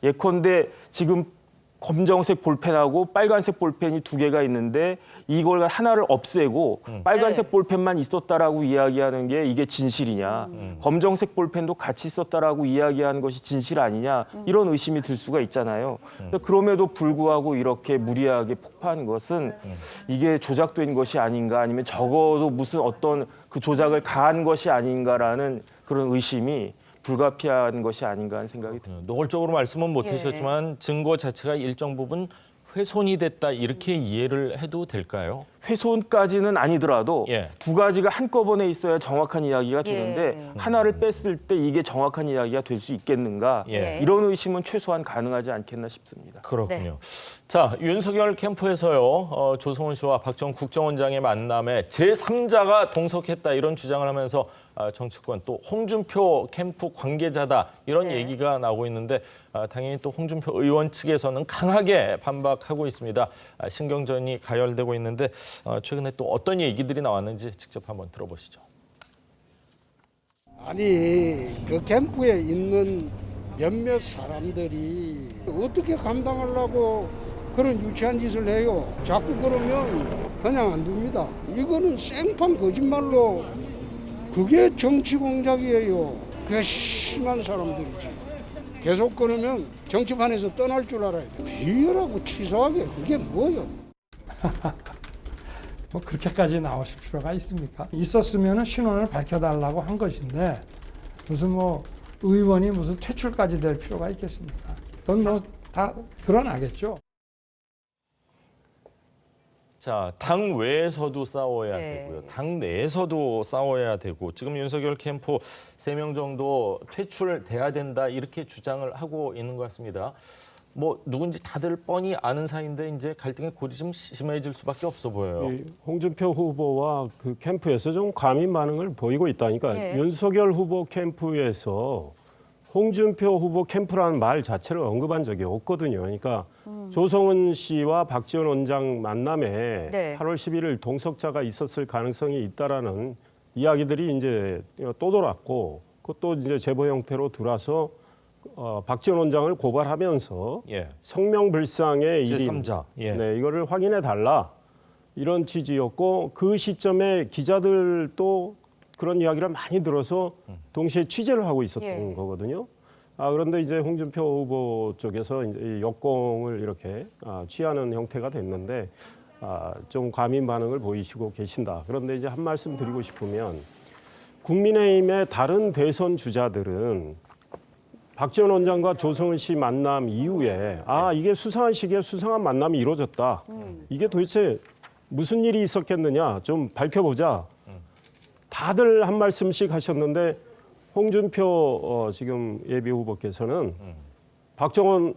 S16: 예컨대 지금 검정색 볼펜하고 빨간색 볼펜이 두 개가 있는데 이걸 하나를 없애고 빨간색 볼펜만 있었다라고 이야기하는 게 이게 진실이냐. 검정색 볼펜도 같이 있었다라고 이야기하는 것이 진실 아니냐. 이런 의심이 들 수가 있잖아요. 그럼에도 불구하고 이렇게 무리하게 폭파한 것은 이게 조작된 것이 아닌가 아니면 적어도 무슨 어떤 그 조작을 가한 것이 아닌가라는 그런 의심이 불가피한 것이 아닌가 하는 생각이 듭니다.
S1: 노골적으로 말씀은 못 하셨지만 증거 자체가 일정 부분 훼손이 됐다 이렇게 이해를 해도 될까요?
S16: 훼손까지는 아니더라도 두 가지가 한꺼번에 있어야 정확한 이야기가 되는데 하나를 뺐을 때 이게 정확한 이야기가 될 수 있겠는가 이런 의심은 최소한 가능하지 않겠나 싶습니다.
S1: 그렇군요. 자, 윤석열 캠프에서요. 조성은 씨와 박정 국정원장의 만남에 제3자가 동석했다 이런 주장을 하면서 정치권 또 홍준표 캠프 관계자다 이런 얘기가 나오고 있는데 당연히 또 홍준표 의원 측에서는 강하게 반박하고 있습니다. 신경전이 가열되고 있는데 최근에 또 어떤 얘기들이 나왔는지 직접 한번 들어보시죠.
S19: 아니 그 캠프에 있는 몇몇 사람들이 어떻게 감당하려고 그런 유치한 짓을 해요. 자꾸 그러면 그냥 안 둡니다. 이거는 생판 거짓말로 그게 정치 공작이에요. 괘씸한 사람들이지. 계속 그러면 정치판에서 떠날 줄 알아야 돼. 비열하고 치사하게 그게 뭐예요?
S20: 뭐 그렇게까지 나오실 필요가 있습니까? 있었으면 신원을 밝혀달라고 한 것인데 무슨 뭐 의원이 무슨 퇴출까지 될 필요가 있겠습니까? 그건 뭐 다 드러나겠죠.
S1: 자, 당 외에서도 싸워야 되고요. 당 내에서도 싸워야 되고 지금 윤석열 캠프 3명 정도 퇴출돼야 된다 이렇게 주장을 하고 있는 것 같습니다. 뭐 누군지 다들 뻔히 아는 사이인데 이제 갈등의 골이 좀 심해질 수밖에 없어 보여요.
S6: 홍준표 후보와 그 캠프에서 좀 과민 반응을 보이고 있다니까. 윤석열 후보 캠프에서 홍준표 후보 캠프라는 말 자체를 언급한 적이 없거든요. 그러니까 조성은 씨와 박지원 원장 만남에 8월 11일 동석자가 있었을 가능성이 있다라는 이야기들이 이제 또 돌았고 그것도 이제 제보 형태로 들어와서 박지원 원장을 고발하면서 성명불상의 일인 이거를 확인해 달라 이런 취지였고 그 시점에 기자들도 그런 이야기를 많이 들어서 동시에 취재를 하고 있었던 거거든요. 그런데 이제 홍준표 후보 쪽에서 이제 역공을 이렇게 취하는 형태가 됐는데 좀 과민 반응을 보이시고 계신다. 그런데 이제 한 말씀 드리고 싶으면 국민의힘의 다른 대선 주자들은 박지원 원장과 조성은 씨 만남 이후에 이게 수상한 시기에 수상한 만남이 이루어졌다. 이게 도대체 무슨 일이 있었겠느냐 좀 밝혀보자. 다들 한 말씀씩 하셨는데 홍준표 지금 예비 후보께서는 박지원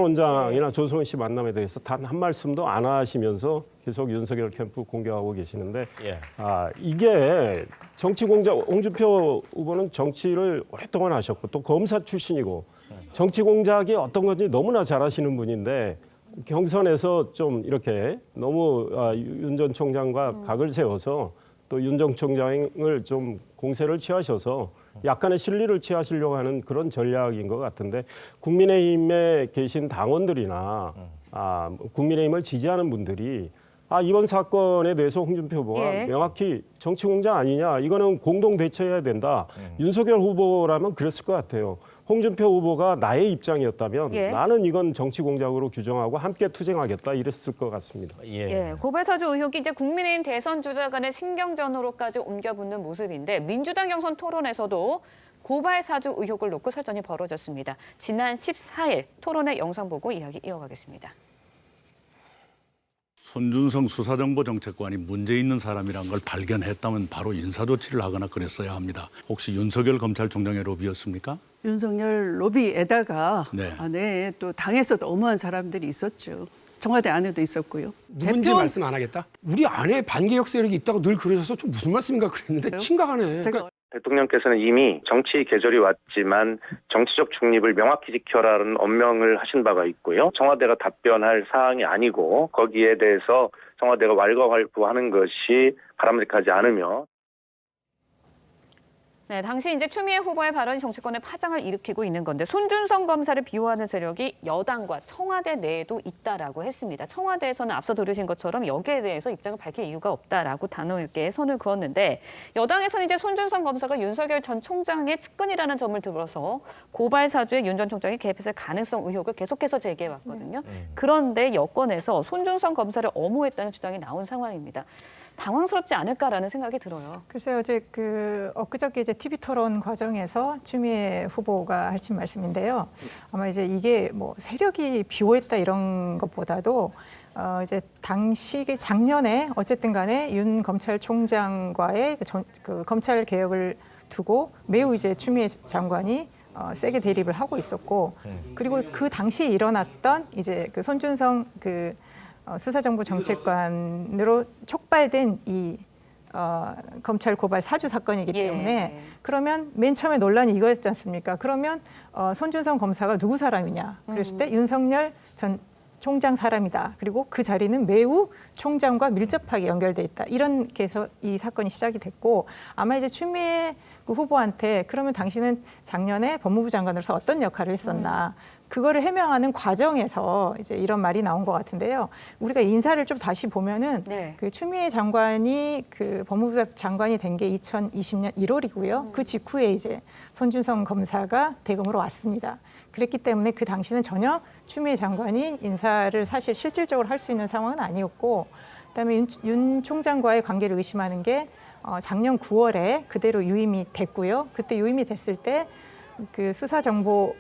S6: 원장이나 조성은 씨 만남에 대해서 단 한 말씀도 안 하시면서 계속 윤석열 캠프 공격하고 계시는데 이게 정치 공작 홍준표 후보는 정치를 오랫동안 하셨고 또 검사 출신이고 정치 공작이 어떤 건지 너무나 잘 아시는 분인데 경선에서 좀 이렇게 너무 윤 전 총장과 각을 세워서 또 윤 전 총장을 좀 공세를 취하셔서 약간의 실리를 취하시려고 하는 그런 전략인 것 같은데 국민의힘에 계신 당원들이나 국민의힘을 지지하는 분들이 이번 사건에 대해서 홍준표 후보가 명확히 정치 공작 아니냐 이거는 공동 대처해야 된다. 윤석열 후보라면 그랬을 것 같아요. 홍준표 후보가 나의 입장이었다면 나는 이건 정치 공작으로 규정하고 함께 투쟁하겠다 이랬을 것 같습니다.
S2: 고발사주 의혹이 이제 국민의힘 대선 주자 간의 신경전으로까지 옮겨붙는 모습인데 민주당 경선 토론에서도 고발사주 의혹을 놓고 설전이 벌어졌습니다. 지난 14일 토론회 영상 보고 이야기 이어가겠습니다.
S21: 손준성 수사정보정책관이 문제 있는 사람이란 걸 발견했다면 바로 인사조치를 하거나 그랬어야 합니다. 혹시 윤석열 검찰총장의 로비였습니까?
S22: 윤석열 로비에다가 또 당에서도 어마어마한 사람들이 있었죠. 청와대 안에도 있었고요.
S23: 누군지 말씀 안 하겠다? 우리 안에 반개혁 세력이 있다고 늘 그러셔서 좀 무슨 말씀인가 그랬는데 심각하네.
S24: 대통령께서는 이미 정치 계절이 왔지만 정치적 중립을 명확히 지켜라는 엄명을 하신 바가 있고요. 청와대가 답변할 사항이 아니고 거기에 대해서 청와대가 왈가왈부하는 것이 바람직하지 않으며
S2: 당시 이제 추미애 후보의 발언이 정치권에 파장을 일으키고 있는 건데 손준성 검사를 비호하는 세력이 여당과 청와대 내에도 있다라고 했습니다. 청와대에서는 앞서 들으신 것처럼 여기에 대해서 입장을 밝힐 이유가 없다라고 단호하게 선을 그었는데 여당에서는 이제 손준성 검사가 윤석열 전 총장의 측근이라는 점을 들어서 고발 사주에 윤 전 총장이 개입했을 가능성 의혹을 계속해서 제기해 왔거든요. 그런데 여권에서 손준성 검사를 엄호했다는 주장이 나온 상황입니다. 당황스럽지 않을까라는 생각이 들어요.
S15: 글쎄요, 어제 엊그저께 이제 TV 토론 과정에서 추미애 후보가 하신 말씀인데요. 아마 이제 이게 뭐 세력이 비호했다 이런 것보다도 이제 당시 작년에 어쨌든 간에 윤 검찰총장과의 그 검찰 개혁을 두고 매우 이제 추미애 장관이 세게 대립을 하고 있었고 그리고 그 당시에 일어났던 이제 그 손준성 수사정보정책관으로 촉발된 이 검찰 고발 사주 사건이기 때문에 그러면 맨 처음에 논란이 이거였지 않습니까? 그러면 손준성 검사가 누구 사람이냐? 그랬을 때 윤석열 전 총장 사람이다. 그리고 그 자리는 매우 총장과 밀접하게 연결돼 있다. 이렇게 해서 이 사건이 시작이 됐고 아마 이제 추미애 후보한테 그러면 당신은 작년에 법무부 장관으로서 어떤 역할을 했었나? 그거를 해명하는 과정에서 이제 이런 말이 나온 것 같은데요. 우리가 인사를 좀 다시 보면은 그 추미애 장관이 그 법무부 장관이 된 게 2020년 1월이고요. 그 직후에 이제 손준성 검사가 대검으로 왔습니다. 그랬기 때문에 그 당시는 전혀 추미애 장관이 인사를 사실 실질적으로 할 수 있는 상황은 아니었고, 그다음에 윤 총장과의 관계를 의심하는 게 작년 9월에 그대로 유임이 됐고요. 그때 유임이 됐을 때 그 수사정보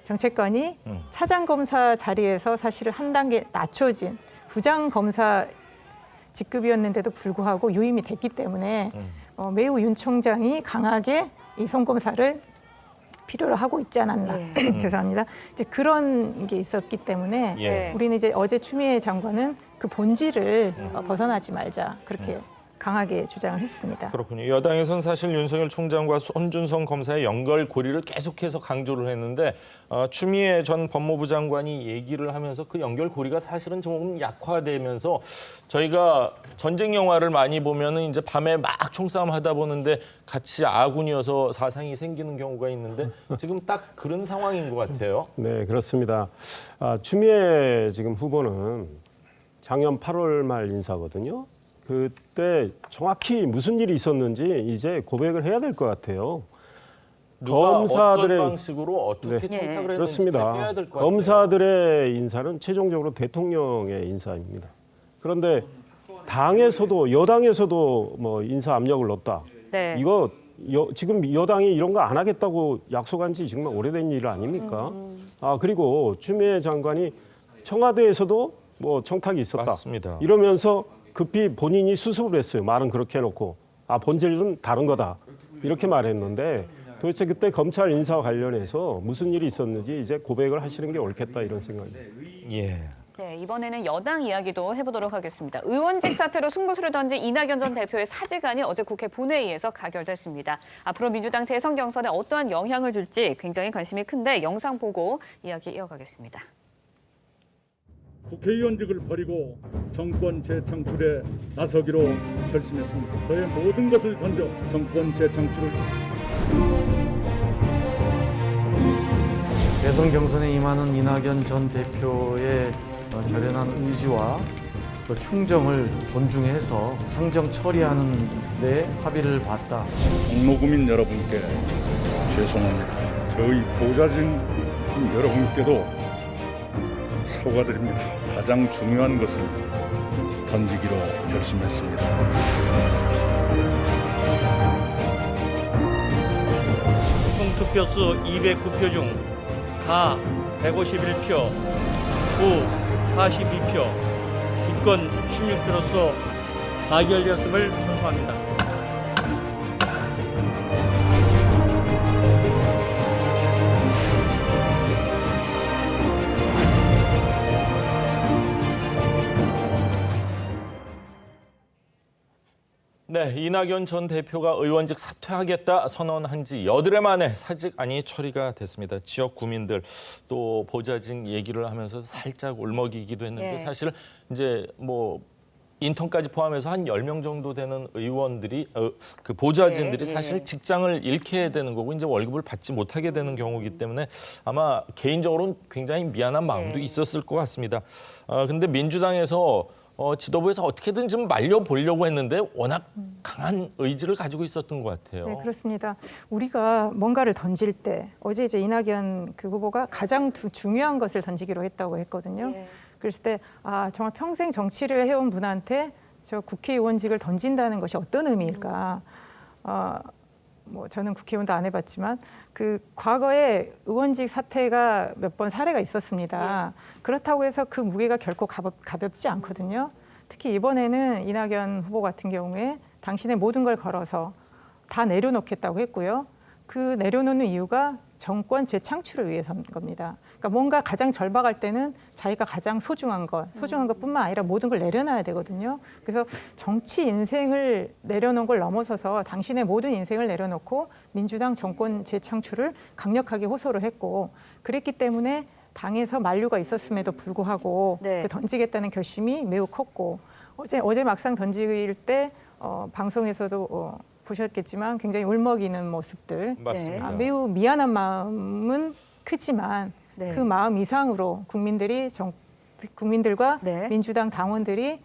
S15: 정책관이 차장검사 자리에서 사실은 한 단계 낮춰진 부장검사 직급이었는데도 불구하고 유임이 됐기 때문에 매우 윤 총장이 강하게 이 송 검사를 필요로 하고 있지 않았나. 죄송합니다. 이제 그런 게 있었기 때문에 우리는 이제 어제 추미애 장관은 그 본질을 벗어나지 말자 그렇게 강하게 주장을 했습니다.
S1: 그렇군요. 여당에서는 사실 윤석열 총장과 손준성 검사의 연결고리를 계속해서 강조를 했는데 추미애 전 법무부 장관이 얘기를 하면서 그 연결고리가 사실은 조금 약화되면서 저희가 전쟁 영화를 많이 보면은 이제 밤에 막 총싸움 하다 보는데 같이 아군이어서 사상이 생기는 경우가 있는데 지금 딱 그런 상황인 것 같아요.
S6: 네, 그렇습니다. 추미애 지금 후보는 작년 8월 말 인사거든요. 그때 정확히 무슨 일이 있었는지 이제 고백을 해야 될 것 같아요.
S1: 검사들의 어떤 방식으로 어떻게
S6: 네,
S1: 청탁을 했는지
S6: 그렇습니다.
S1: 밝혀야 될 것 같아요.
S6: 검사들의 인사는 최종적으로 대통령의 인사입니다. 그런데 당에서도 여당에서도 뭐 인사 압력을 넣었다.
S2: 네.
S6: 이거 지금 여당이 이런 거 안 하겠다고 약속한 지 정말 오래된 일 아닙니까? 그리고 추미애 장관이 청와대에서도 뭐 청탁이 있었다.
S1: 맞습니다.
S6: 이러면서 급히 본인이 수습을 했어요. 말은 그렇게 해놓고 본질은 다른 거다. 이렇게 말했는데 도대체 그때 검찰 인사와 관련해서 무슨 일이 있었는지 이제 고백을 하시는 게 옳겠다 이런 생각입니다.
S1: 예.
S2: 네, 이번에는 여당 이야기도 해보도록 하겠습니다. 의원직 사퇴로 승부수를 던진 이낙연 전 대표의 사직안이 어제 국회 본회의에서 가결됐습니다. 앞으로 민주당 대선 경선에 어떠한 영향을 줄지 굉장히 관심이 큰데 영상 보고 이야기 이어가겠습니다.
S4: 국회의원직을 버리고 정권 재창출에 나서기로 결심했습니다. 저의 모든 것을 던져 정권 재창출을
S7: 대선 경선에 임하는 이낙연 전 대표의 결연한 의지와 충정을 존중해서 상정 처리하는 데 합의를 봤다.
S4: 공로구민 여러분께 죄송합니다. 저희 보좌진 여러분께도 사과드립니다. 가장 중요한 것을 던지기로 결심했습니다.
S8: 총 투표수 209표 중 가 151표, 부 42표, 기권 16표로서 가결되었음을 선포합니다.
S1: 네, 이낙연 전 대표가 의원직 사퇴하겠다 선언한 지 여드레 만에 사직안이 처리가 됐습니다. 지역 구민들 또 보좌진 얘기를 하면서 살짝 울먹이기도 했는데
S2: 네.
S1: 사실 이제 뭐 인턴까지 포함해서 한 10명 정도 되는 의원들이 그 보좌진들이 사실 직장을 잃게 되는 거고 이제 월급을 받지 못하게 되는 경우이기 때문에 아마 개인적으로는 굉장히 미안한 마음도 있었을 것 같습니다. 근데 민주당에서 지도부에서 어떻게든 좀 말려보려고 했는데 워낙 강한 의지를 가지고 있었던 것 같아요.
S15: 네, 그렇습니다. 우리가 뭔가를 던질 때 어제 이제 이낙연 그 후보가 가장 중요한 것을 던지기로 했다고 했거든요. 그랬을 때 정말 평생 정치를 해온 분한테 저 국회의원직을 던진다는 것이 어떤 의미일까? 뭐 저는 국회의원도 안 해봤지만 그 과거에 의원직 사퇴가 몇 번 사례가 있었습니다. 그렇다고 해서 그 무게가 결코 가볍지 않거든요. 특히 이번에는 이낙연 후보 같은 경우에 당신의 모든 걸 걸어서 다 내려놓겠다고 했고요. 그 내려놓는 이유가 정권 재창출을 위해서인 겁니다. 그러니까 뭔가 가장 절박할 때는 자기가 가장 소중한 것뿐만 아니라 모든 걸 내려놔야 되거든요. 그래서 정치 인생을 내려놓은 걸 넘어서서 당신의 모든 인생을 내려놓고 민주당 정권 재창출을 강력하게 호소를 했고 그랬기 때문에 당에서 만류가 있었음에도 불구하고 그 던지겠다는 결심이 매우 컸고 어제 막상 던질 때 방송에서도 보셨겠지만 굉장히 울먹이는 모습들.
S1: 맞습니다.
S15: 매우 미안한 마음은 크지만 그 마음 이상으로 국민들과 민주당 당원들이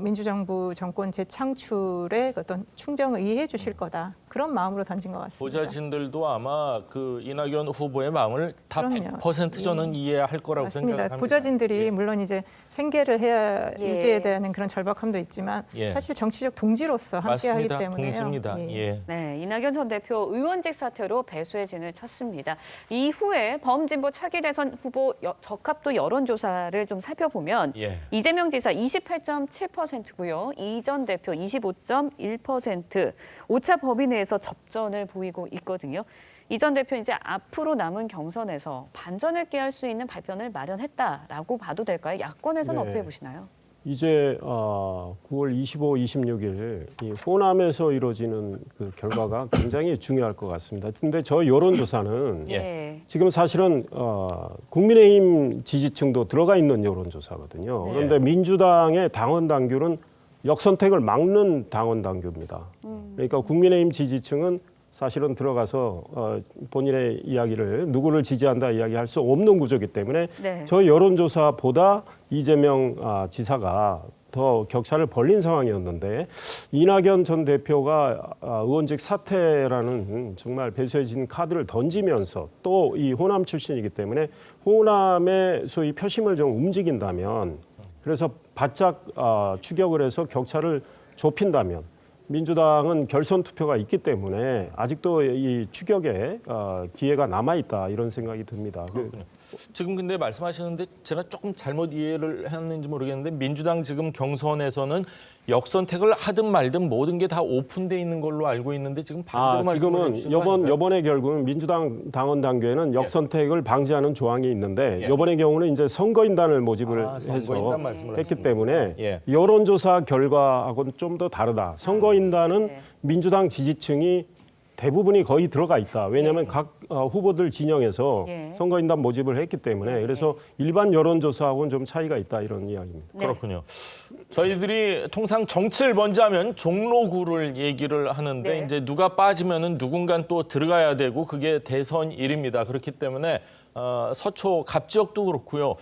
S15: 민주정부 정권 재창출에 어떤 충정을 이해해 주실 거다. 그런 마음으로 던진 것 같습니다.
S1: 보좌진들도 아마 그 이낙연 후보의 마음을 다
S15: 그럼요.
S1: 100% 저는 이해할 거라고
S15: 맞습니다.
S1: 생각합니다.
S15: 보좌진들이 물론 이제 생계를 해야 유지해야 되는 그런 절박함도 있지만 사실 정치적 동지로서 함께하기
S1: 맞습니다.
S15: 때문에요.
S1: 동지입니다.
S2: 네, 이낙연 전 대표 의원직 사퇴로 배수의 진을 쳤습니다. 이후에 범진보 차기 대선 후보 적합도 여론조사를 좀 살펴보면 이재명 지사 28.7%고요. 이 전 대표 25.1%, 오차 범위 내에서 접전을 보이고 있거든요. 이 전 대표는 이제 앞으로 남은 경선에서 반전을 꾀할 수 있는 발표를 마련했다라고 봐도 될까요? 야권에서는 어떻게 보시나요?
S6: 이제 9월 25, 26일 이 호남에서 이루어지는 그 결과가 굉장히 중요할 것 같습니다. 근데 저 여론조사는 지금 사실은 국민의힘 지지층도 들어가 있는 여론조사거든요. 그런데 민주당의 당원 당규는 역선택을 막는 당원 당규입니다. 그러니까 국민의힘 지지층은 사실은 들어가서 본인의 이야기를 누구를 지지한다 이야기할 수 없는 구조이기 때문에 저 여론조사보다 이재명 지사가 더 격차를 벌린 상황이었는데 이낙연 전 대표가 의원직 사퇴라는 정말 배수해진 카드를 던지면서 또 이 호남 출신이기 때문에 호남의 소위 표심을 좀 움직인다면 그래서 바짝 추격을 해서 격차를 좁힌다면 민주당은 결선 투표가 있기 때문에 아직도 이 추격에 기회가 남아 있다 이런 생각이 듭니다.
S1: 지금 근데 말씀하시는데 제가 조금 잘못 이해를 했는지 모르겠는데 민주당 지금 경선에서는 역선택을 하든 말든 모든 게 다 오픈돼 있는 걸로 알고 있는데 지금 반대로 말씀을
S6: 지금은 이번에 결국은 민주당 당원 당규에는 역선택을 방지하는 조항이 있는데 이번의 경우는 이제 선거인단을 모집을 해서 했기 때문에 여론조사 결과하고는 좀 더 다르다. 선거인단은 민주당 지지층이 대부분이 거의 들어가 있다. 왜냐하면 각 후보들 진영에서 선거인단 모집을 했기 때문에 그래서 일반 여론조사하고는 좀 차이가 있다 이런 이야기입니다.
S1: 그렇군요. 저희들이 통상 정치를 먼저 하면 종로구를 얘기를 하는데 이제 누가 빠지면은 누군가 또 들어가야 되고 그게 대선 일입니다. 그렇기 때문에 서초 갑지역도 그렇고요.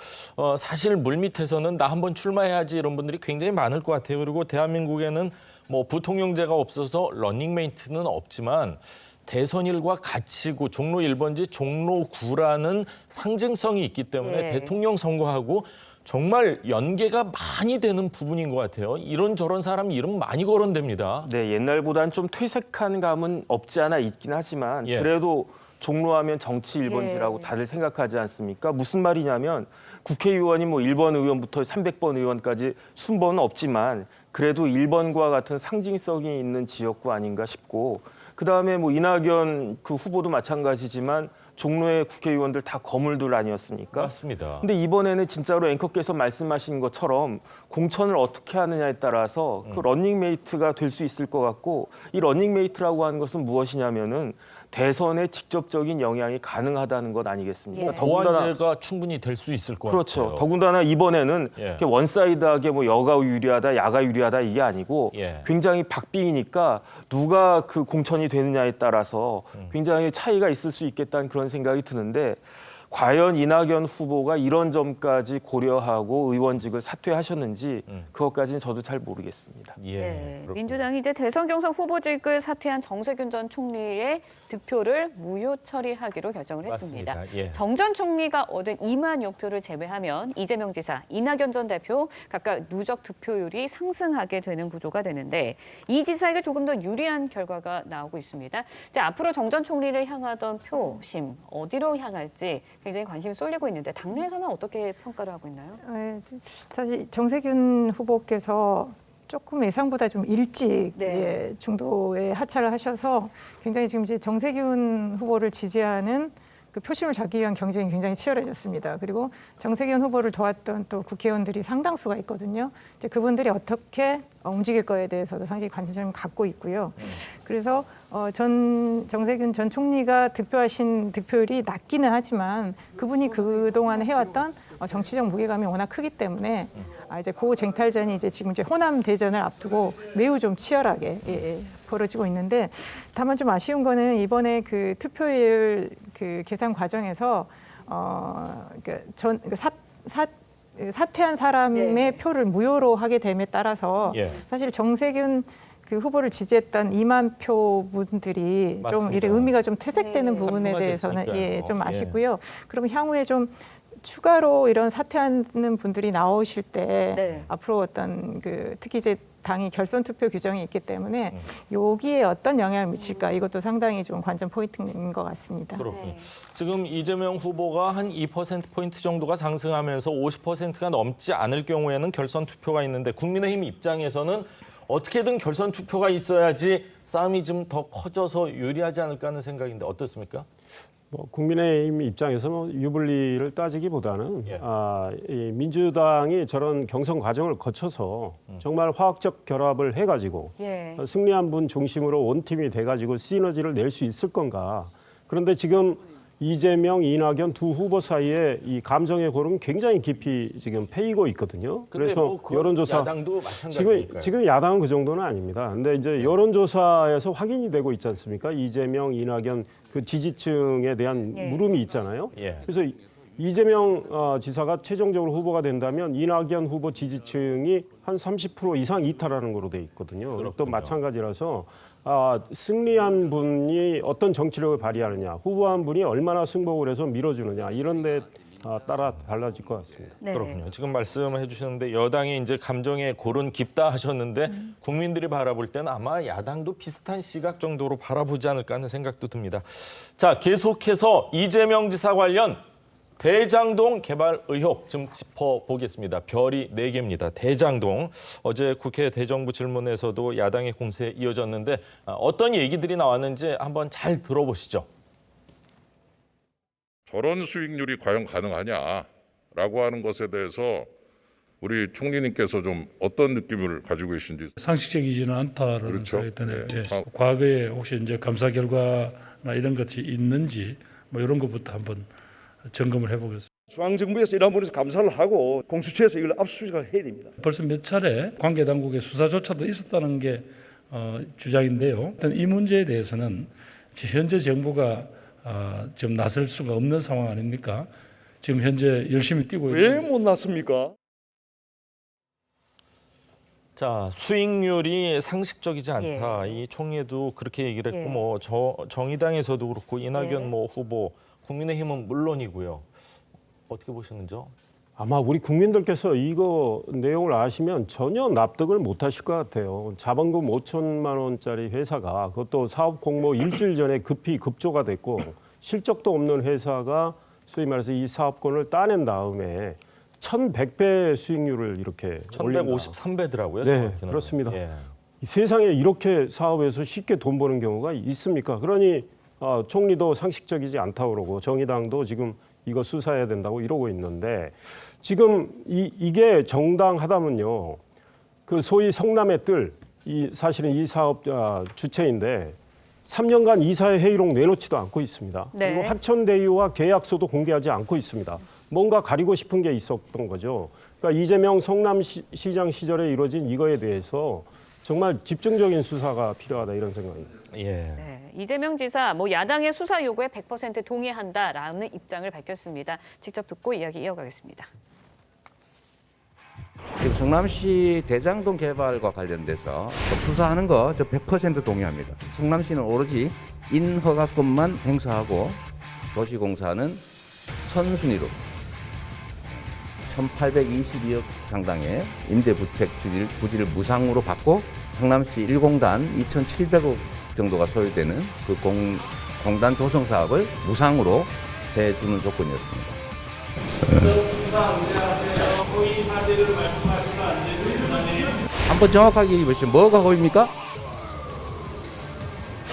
S1: 사실 물밑에서는 나 한번 출마해야지 이런 분들이 굉장히 많을 것 같아요. 그리고 대한민국에는 뭐 부통령제가 없어서 러닝메이트는 없지만 대선일과 같이고 종로 1번지 종로구라는 상징성이 있기 때문에 대통령 선거하고 정말 연계가 많이 되는 부분인 것 같아요. 이런저런 사람 이름 많이 거론됩니다.
S16: 네, 옛날보다는 좀 퇴색한 감은 없지 않아 있긴 하지만 그래도 종로하면 정치 1번지라고 다들 생각하지 않습니까? 무슨 말이냐면 국회의원이 뭐 1번 의원부터 300번 의원까지 순번은 없지만 그래도 1번과 같은 상징성이 있는 지역구 아닌가 싶고 그다음에 뭐 이낙연 그 후보도 마찬가지지만 종로의 국회의원들 다 거물들 아니었습니까?
S1: 맞습니다.
S16: 근데 이번에는 진짜로 앵커께서 말씀하신 것처럼 공천을 어떻게 하느냐에 따라서 그 러닝메이트가 될 수 있을 것 같고 이 러닝메이트라고 하는 것은 무엇이냐면은 대선에 직접적인 영향이 가능하다는 것 아니겠습니까?
S1: 보완제가 충분히 될 수 있을 것
S16: 그렇죠.
S1: 같아요.
S16: 더군다나 이번에는 이렇게 원사이드하게 뭐 여가 유리하다, 야가 유리하다 이게 아니고 굉장히 박빙이니까 누가 그 공천이 되느냐에 따라서 굉장히 차이가 있을 수 있겠다는 그런 생각이 드는데 과연 이낙연 후보가 이런 점까지 고려하고 의원직을 사퇴하셨는지 그것까지는 저도 잘 모르겠습니다.
S2: 민주당이 이제 대선 경선 후보직을 사퇴한 정세균 전 총리의 득표를 무효 처리하기로 결정을 했습니다. 정 전 총리가 얻은 2만 여표를 제외하면 이재명 지사, 이낙연 전 대표 각각 누적 득표율이 상승하게 되는 구조가 되는데 이 지사에게 조금 더 유리한 결과가 나오고 있습니다. 이제 앞으로 정 전 총리를 향하던 표심 어디로 향할지 굉장히 관심이 쏠리고 있는데 당내에서는 어떻게 평가를 하고 있나요?
S15: 사실 정세균 후보께서 조금 예상보다 좀 일찍 중도에 하차를 하셔서 굉장히 지금 이제 정세균 후보를 지지하는 그 표심을 잡기 위한 경쟁이 굉장히 치열해졌습니다. 그리고 정세균 후보를 도왔던 또 국회의원들이 상당수가 있거든요. 이제 그분들이 어떻게 움직일 거에 대해서도 상당히 관심을 갖고 있고요. 그래서 정세균 전 총리가 득표하신 득표율이 낮기는 하지만 그분이 그동안 해왔던 정치적 무게감이 워낙 크기 때문에 이제 그 쟁탈전이 이제 지금 이제 호남 대전을 앞두고 매우 좀 치열하게 벌어지고 있는데 다만 좀 아쉬운 거는 이번에 그 투표율 그 계산 과정에서 사퇴한 사람의 표를 무효로 하게 됨에 따라서 사실 정세균 그 후보를 지지했던 2만 표 분들이 좀 이래 의미가 좀 퇴색되는 부분에 대해서는 좀 아쉽고요. 그러면 향후에 좀 추가로 이런 사퇴하는 분들이 나오실 때 앞으로 어떤 그 특히 이제 당이 결선 투표 규정이 있기 때문에 여기에 어떤 영향을 미칠까 이것도 상당히 좀 관전 포인트인 것 같습니다.
S1: 그렇군요. 지금 이재명 후보가 한 2%포인트 정도가 상승하면서 50%가 넘지 않을 경우에는 결선 투표가 있는데 국민의힘 입장에서는 어떻게든 결선 투표가 있어야지 싸움이 좀 더 커져서 유리하지 않을까 하는 생각인데 어떻습니까?
S6: 국민의힘 입장에서 유불리를 따지기보다는 이 민주당이 저런 경선 과정을 거쳐서 정말 화학적 결합을 해가지고 승리한 분 중심으로 원팀이 돼가지고 시너지를 낼 수 있을 건가. 그런데 지금 이재명, 이낙연 두 후보 사이에 이 감정의 고름 굉장히 깊이 지금 패이고 있거든요. 그래서 여론조사
S1: 야당도 마찬가지니까요.
S6: 지금 야당은 그 정도는 아닙니다. 근데 이제 여론조사에서 확인이 되고 있지 않습니까? 이재명, 이낙연 그 지지층에 대한 물음이 있잖아요. 그래서 이재명 지사가 최종적으로 후보가 된다면 이낙연 후보 지지층이 한 30% 이상 이탈하는 거로 돼 있거든요.
S1: 그렇군요.
S6: 또 마찬가지라서 승리한 분이 어떤 정치력을 발휘하느냐, 후보한 분이 얼마나 승복을 해서 밀어주느냐 이런 데 따라 달라질 것 같습니다.
S2: 네.
S1: 그렇군요. 지금 말씀해 주셨는데 여당이 이제 감정의 골은 깊다 하셨는데 국민들이 바라볼 때는 아마 야당도 비슷한 시각 정도로 바라보지 않을까 하는 생각도 듭니다. 자, 계속해서 이재명 지사 관련 대장동 개발 의혹 좀 짚어보겠습니다. 별이 4개입니다. 대장동. 어제 국회 대정부 질문에서도 야당의 공세에 이어졌는데 어떤 얘기들이 나왔는지 한번 잘 들어보시죠.
S3: 저런 수익률이 과연 가능하냐라고 하는 것에 대해서 우리 총리님께서 좀 어떤 느낌을 가지고 계신지.
S5: 상식적이지는 않다라는
S3: 그렇죠.
S5: 생각이 드네요.
S3: 네.
S5: 예. 과거에 혹시 이제 감사 결과나 이런 것이 있는지 뭐 이런 것부터 한번 점검을 해보겠습니다.
S9: 중앙정부에서 이런 부분에서 감사를 하고 공수처에서 이걸 압수수색을 해야 됩니다.
S5: 벌써 몇 차례 관계 당국의 수사조차도 있었다는 게 주장인데요. 일단 이 문제에 대해서는 현재 정부가 좀 나설 수가 없는 상황 아닙니까? 지금 현재 열심히 뛰고 있는.
S9: 왜 못 났습니까?
S1: 자, 수익률이 상식적이지 않다. 이 총리도 그렇게 얘기를 했고 뭐 정의당에서도 그렇고 이낙연 뭐 후보, 국민의힘은 물론이고요. 어떻게 보시는지요?
S6: 아마 우리 국민들께서 이거 내용을 아시면 전혀 납득을 못 하실 것 같아요. 자본금 5천만 원짜리 회사가 그것도 사업 공모 일주일 전에 급히 급조가 됐고 실적도 없는 회사가 소위 말해서 이 사업권을 따낸 다음에 1,100배 수익률을 이렇게
S1: 1,153배더라고요.
S6: 네, 그렇습니다. 이 세상에 이렇게 사업에서 쉽게 돈 버는 경우가 있습니까? 그러니 총리도 상식적이지 않다고 그러고 정의당도 지금 이거 수사해야 된다고 이러고 있는데 지금 이게 정당하다면요. 그 소위 성남의 뜰, 사실은 이 사업 주체인데 3년간 이사회 회의록 내놓지도 않고 있습니다.
S2: 네.
S6: 그리고 하천대유와 계약서도 공개하지 않고 있습니다. 뭔가 가리고 싶은 게 있었던 거죠. 그러니까 이재명 성남시장 시절에 이루어진 이거에 대해서 정말 집중적인 수사가 필요하다 이런 생각입니다.
S2: 네, 이재명 지사 야당의 수사 요구에 100% 동의한다라는 입장을 밝혔습니다. 직접 듣고 이야기 이어가겠습니다.
S10: 지금 성남시 대장동 개발과 관련돼서 수사하는 거 저 100% 동의합니다. 성남시는 오로지 인허가권만 행사하고 도시공사는 선순위로 1,822억 상당의 임대부채 부지를 무상으로 받고 성남시 1공단 2,700억 정도가 소요되는 그 공단 조성 사업을 무상으로 해주는 조건이었습니다.
S5: 수사 문제하세요. 허위 사실을 말씀하시면 안 됩니다.
S10: 한번 정확하게 얘기해보시죠. 뭐가 허위입니까?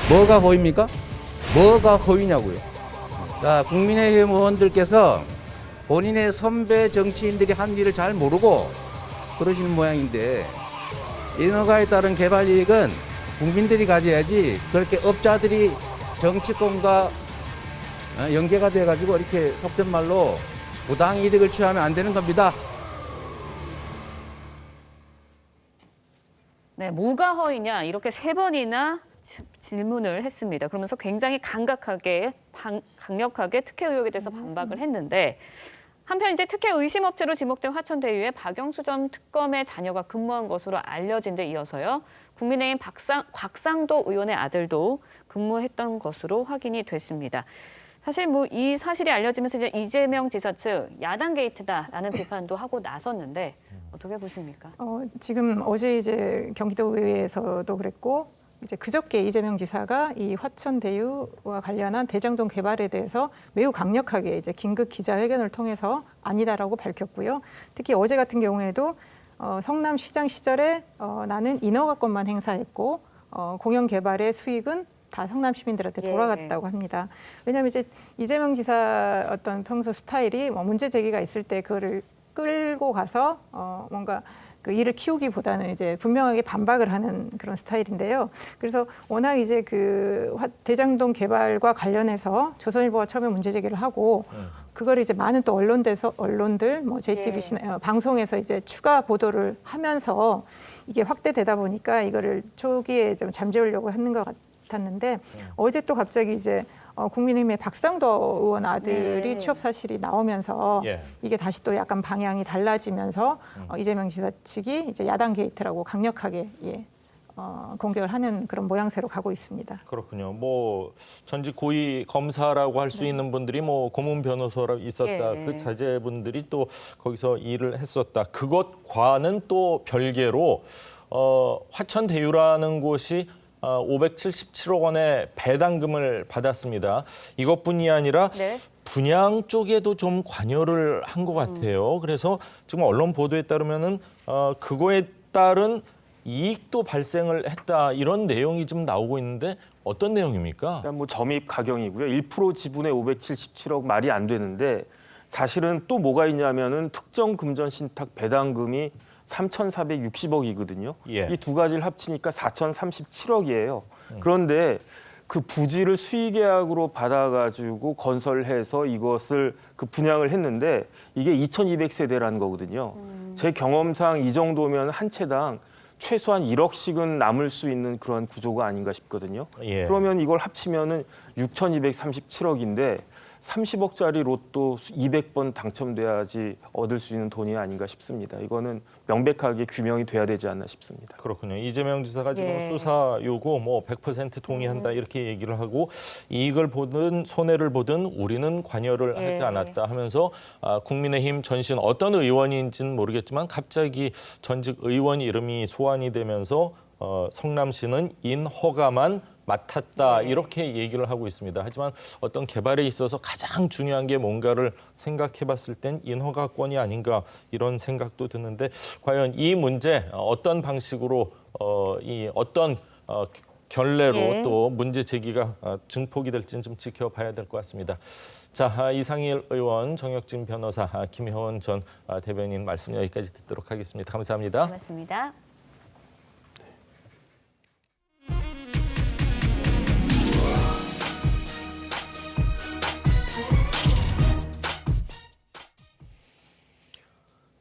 S10: 뭐가 허위입니까? 뭐가 허위냐고요. 자, 국민의힘 의원들께서 본인의 선배 정치인들이 한 일을 잘 모르고 그러시는 모양인데 인허가에 따른 개발 이익은 국민들이 가져야지 그렇게 업자들이 정치권과 연계가 돼가지고 이렇게 속된 말로 부당 이득을 취하면 안 되는 겁니다.
S2: 네, 뭐가 허위냐 이렇게 3번이나 질문을 했습니다. 그러면서 굉장히 강력하게 특혜 의혹에 대해서 반박을 했는데 한편 이제 특혜 의심 업체로 지목된 화천대유의 박영수 전 특검의 자녀가 근무한 것으로 알려진 데 이어서요. 국민의힘 곽상도 의원의 아들도 근무했던 것으로 확인이 됐습니다. 사실 이 사실이 알려지면서 이제 이재명 지사 측 야당 게이트다라는 비판도 하고 나섰는데 어떻게 보십니까?
S15: 지금 어제 이제 경기도의회에서도 그랬고 이제 그저께 이재명 지사가 이 화천대유와 관련한 대장동 개발에 대해서 매우 강력하게 이제 긴급 기자회견을 통해서 아니다라고 밝혔고요. 특히 어제 같은 경우에도 성남시장 시절에 나는 인허가권만 행사했고 공영 개발의 수익은 다 성남 시민들한테 돌아갔다고 합니다. 왜냐하면 이제 이재명 지사 어떤 평소 스타일이 문제 제기가 있을 때 그거를 끌고 가서 뭔가 그 일을 키우기보다는 이제 분명하게 반박을 하는 그런 스타일인데요. 그래서 워낙 이제 그 대장동 개발과 관련해서 조선일보가 처음에 문제 제기를 하고 그걸 이제 많은 또 언론들 JTBC 방송에서 이제 추가 보도를 하면서 이게 확대되다 보니까 이거를 초기에 좀 잠재우려고 하는 것 같았는데 어제 또 갑자기 이제 국민의힘의 박상도 의원 아들이
S2: 네.
S15: 취업 사실이 나오면서 이게 다시 또 약간 방향이 달라지면서 이재명 지사 측이 이제 야당 게이트라고 강력하게 공격을 하는 그런 모양새로 가고 있습니다.
S1: 그렇군요. 뭐 전직 고위 검사라고 할 수 있는 분들이 뭐 고문 변호사로 있었다. 그 자제분들이 또 거기서 일을 했었다. 그것과는 또 별개로 화천대유라는 곳이 577억 원의 배당금을 받았습니다. 이것뿐이 아니라 분양 쪽에도 좀 관여를 한 것 같아요. 그래서 지금 언론 보도에 따르면은 그거에 따른 이익도 발생을 했다 이런 내용이 좀 나오고 있는데 어떤 내용입니까?
S16: 일단 뭐 점입 가경이고요. 1% 지분에 577억 말이 안 되는데 사실은 또 뭐가 있냐면은 특정 금전 신탁 배당금이 3,460억이거든요. 이 두 가지를 합치니까 4,037억이에요. 그런데 그 부지를 수의계약으로 받아가지고 건설해서 이것을 그 분양을 했는데 이게 2,200세대라는 거거든요. 제 경험상 이 정도면 한 채당 최소한 1억씩은 남을 수 있는 그런 구조가 아닌가 싶거든요. 그러면 이걸 합치면은 6,237억인데 30억짜리 로또 200번 당첨돼야지 얻을 수 있는 돈이 아닌가 싶습니다. 이거는 명백하게 규명이 돼야 되지 않나 싶습니다.
S1: 그렇군요. 이재명 지사가 지금 수사 요구 뭐 100% 동의한다 이렇게 얘기를 하고 이익을 보든 손해를 보든 우리는 관여를 하지 않았다 하면서 국민의힘 전신 어떤 의원인지는 모르겠지만 갑자기 전직 의원 이름이 소환이 되면서 성남시는 인허가만 맡았다 이렇게 얘기를 하고 있습니다. 하지만 어떤 개발에 있어서 가장 중요한 게 뭔가를 생각해봤을 땐 인허가권이 아닌가 이런 생각도 드는데 과연 이 문제 어떤 방식으로 어떤 결례로 또 문제 제기가 증폭이 될지는 좀 지켜봐야 될 것 같습니다. 자, 이상일 의원, 정혁진 변호사, 김혜원 전 대변인 말씀 여기까지 듣도록 하겠습니다. 감사합니다.
S2: 고맙습니다.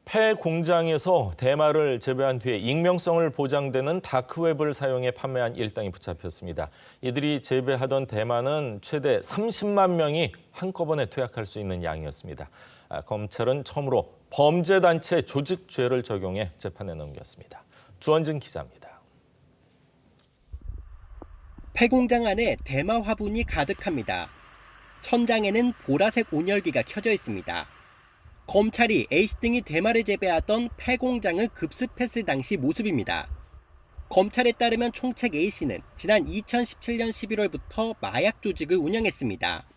S1: 폐 공장에서 대마를 재배한 뒤에 익명성을 보장되는 다크웹을 사용해 판매한 일당이 붙잡혔습니다. 이들이 재배하던 대마는 최대 30만 명이 한꺼번에 투약할 수 있는 양이었습니다. 검찰은 처음으로 범죄단체 조직죄를 적용해 재판에 넘겼습니다. 주원진 기자입니다.
S11: 폐공장 안에 대마 화분이 가득합니다. 천장에는 보라색 온열기가 켜져 있습니다. 검찰이 A씨 등이 대마를 재배하던 폐공장을 급습했을 당시 모습입니다. 검찰에 따르면 총책 A씨는 지난 2017년 11월부터 마약 조직을 운영했습니다.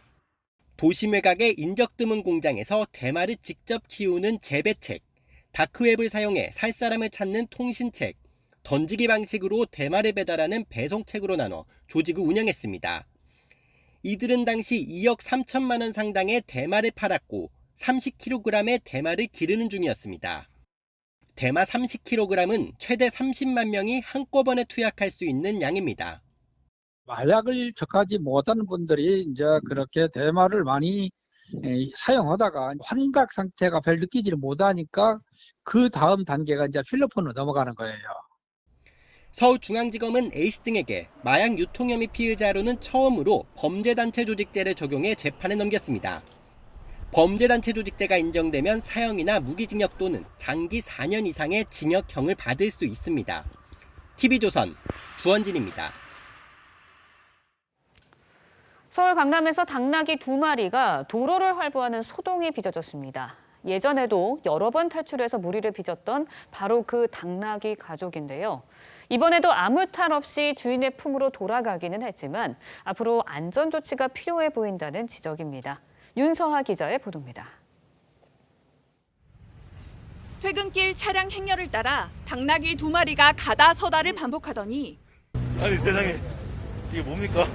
S11: 도심 외곽의 인적 드문 공장에서 대마를 직접 키우는 재배책, 다크웹을 사용해 살 사람을 찾는 통신책, 던지기 방식으로 대마를 배달하는 배송책으로 나눠 조직을 운영했습니다. 이들은 당시 2억 3천만 원 상당의 대마를 팔았고 30kg의 대마를 기르는 중이었습니다. 대마 30kg은 최대 30만 명이 한꺼번에 투약할 수 있는 양입니다.
S12: 마약을 접하지 못하는 분들이 이제 그렇게 대마를 많이 사용하다가 환각 상태가 별 느끼지를 못하니까 그 다음 단계가 이제 필로폰으로 넘어가는 거예요.
S11: 서울중앙지검은 A씨 등에게 마약 유통 혐의 피의자로는 처음으로 범죄단체 조직죄를 적용해 재판에 넘겼습니다. 범죄단체 조직죄가 인정되면 사형이나 무기징역 또는 장기 4년 이상의 징역형을 받을 수 있습니다. TV조선 주원진입니다.
S2: 서울 강남에서 당나귀 2마리가 도로를 활보하는 소동이 빚어졌습니다. 예전에도 여러 번 탈출해서 무리를 빚었던 바로 그 당나귀 가족인데요. 이번에도 아무 탈 없이 주인의 품으로 돌아가기는 했지만 앞으로 안전 조치가 필요해 보인다는 지적입니다. 윤서하 기자의 보도입니다.
S13: 퇴근길 차량 행렬을 따라 당나귀 2마리가 가다 서다를 반복하더니
S17: 아니 세상에 이게 뭡니까?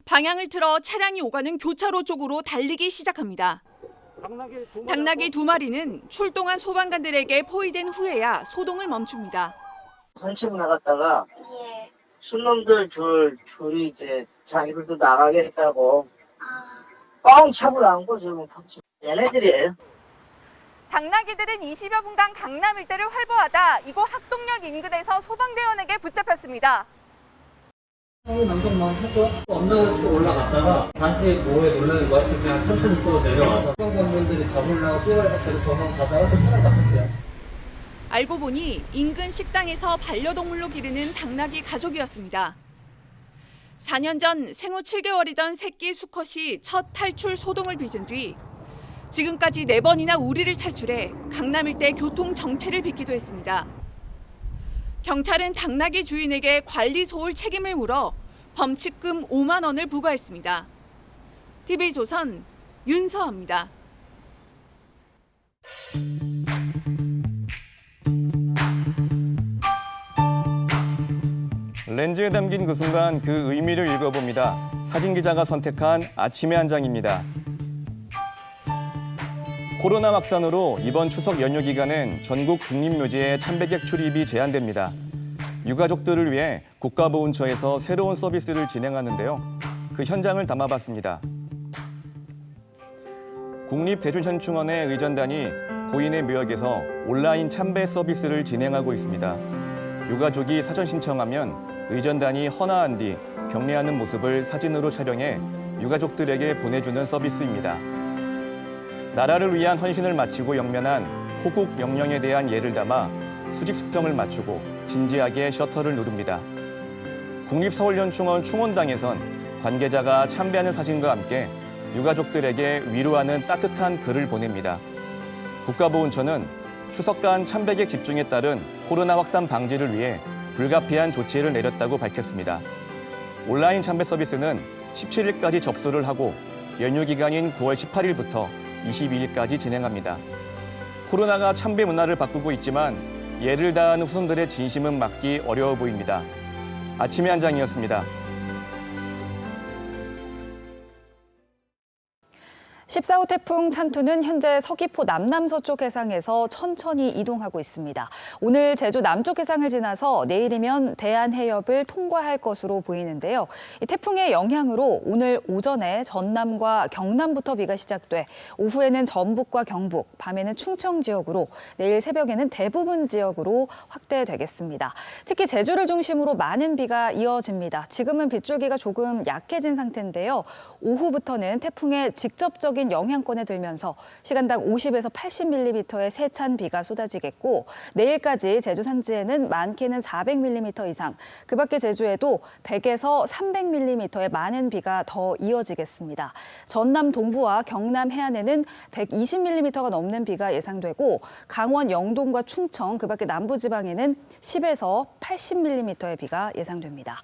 S13: 방향을 틀어 차량이 오가는 교차로 쪽으로 달리기 시작합니다. 당나귀 2마리는 출동한 소방관들에게 포위된 후에야 소동을 멈춥니다.
S25: 산책 나갔다가 순놈들 둘이 이제 자기들도 나가겠다고 뻥 차고 나온 거죠. 얘네들이에요.
S13: 당나귀들은 20여 분간 강남 일대를 활보하다 이곳 학동역 인근에서 소방대원에게 붙잡혔습니다.
S14: 방송만 하고 언덕을 쭉 올라갔다가 다시 뭐에 놀라는 것 같이 그냥 천천히 또 내려와서 소방관분들이 잡으려고 뛰어가지고 도망가다가 또 차를 잡혔어요.
S13: 알고 보니 인근 식당에서 반려동물로 기르는 당나귀 가족이었습니다. 4년 전 생후 7개월이던 새끼 수컷이 첫 탈출 소동을 빚은 뒤 지금까지 4번이나 우리를 탈출해 강남 일대 교통 정체를 빚기도 했습니다. 경찰은 당나귀 주인에게 관리 소홀 책임을 물어 범칙금 5만 원을 부과했습니다. TV조선 윤서아입니다.
S18: 렌즈에 담긴 그 순간 그 의미를 읽어봅니다. 사진기자가 선택한 아침의 한 장입니다. 코로나 확산으로 이번 추석 연휴 기간엔 전국 국립묘지에 참배객 출입이 제한됩니다. 유가족들을 위해 국가보훈처에서 새로운 서비스를 진행하는데요. 그 현장을 담아봤습니다. 국립대중현충원의 의전단이 고인의 묘역에서 온라인 참배 서비스를 진행하고 있습니다. 유가족이 사전 신청하면 의전단이 헌화한 뒤 경례하는 모습을 사진으로 촬영해 유가족들에게 보내주는 서비스입니다. 나라를 위한 헌신을 마치고 영면한 호국 영령에 대한 예를 담아 수직 수평을 맞추고 진지하게 셔터를 누릅니다. 국립서울현충원 충원당에선 관계자가 참배하는 사진과 함께 유가족들에게 위로하는 따뜻한 글을 보냅니다. 국가보훈처는 추석간 참배객 집중에 따른 코로나 확산 방지를 위해 불가피한 조치를 내렸다고 밝혔습니다. 온라인 참배 서비스는 17일까지 접수를 하고 연휴 기간인 9월 18일부터 22일까지 진행합니다. 코로나가 참배 문화를 바꾸고 있지만 예를 다하는 후손들의 진심은 막기 어려워 보입니다. 아침의 한 장이었습니다.
S2: 14호 태풍 찬투는 현재 서귀포 남남서쪽 해상에서 천천히 이동하고 있습니다. 오늘 제주 남쪽 해상을 지나서 내일이면 대한해협을 통과할 것으로 보이는데요. 이 태풍의 영향으로 오늘 오전에 전남과 경남부터 비가 시작돼 오후에는 전북과 경북, 밤에는 충청 지역으로 내일 새벽에는 대부분 지역으로 확대되겠습니다. 특히 제주를 중심으로 많은 비가 이어집니다. 지금은 빗줄기가 조금 약해진 상태인데요. 오후부터는 태풍의 직접적인 영향권에 들면서 시간당 50에서 80mm의 세찬 비가 쏟아지겠고 내일까지 제주 산지에는 많게는 400mm 이상, 그 밖에 제주에도 100에서 300mm의 많은 비가 더 이어지겠습니다. 전남 동부와 경남 해안에는 120mm가 넘는 비가 예상되고 강원 영동과 충청, 그 밖에 남부지방에는 10에서 80mm의 비가 예상됩니다.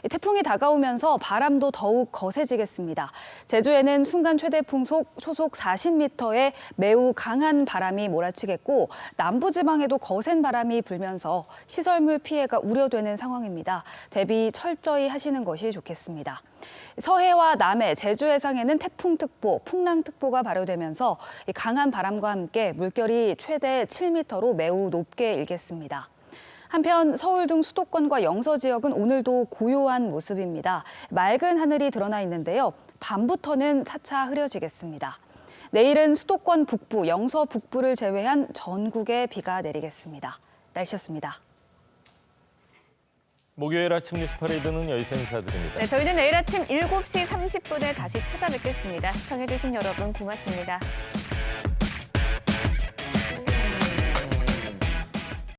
S2: 태풍이 다가오면서 바람도 더욱 거세지겠습니다. 제주에는 순간 최대 풍속 초속 40m의 매우 강한 바람이 몰아치겠고 남부지방에도 거센 바람이 불면서 시설물 피해가 우려되는 상황입니다. 대비 철저히 하시는 것이 좋겠습니다. 서해와 남해, 제주 해상에는 태풍특보, 풍랑특보가 발효되면서 강한 바람과 함께 물결이 최대 7m로 매우 높게 일겠습니다. 한편 서울 등 수도권과 영서 지역은 오늘도 고요한 모습입니다. 맑은 하늘이 드러나 있는데요. 밤부터는 차차 흐려지겠습니다. 내일은 수도권 북부, 영서 북부를 제외한 전국에 비가 내리겠습니다. 날씨였습니다.
S1: 목요일 아침 뉴스 퍼레이드는 여기서 인사드립니다.
S2: 네, 저희는 내일 아침 7시 30분에 다시 찾아뵙겠습니다. 시청해주신 여러분 고맙습니다.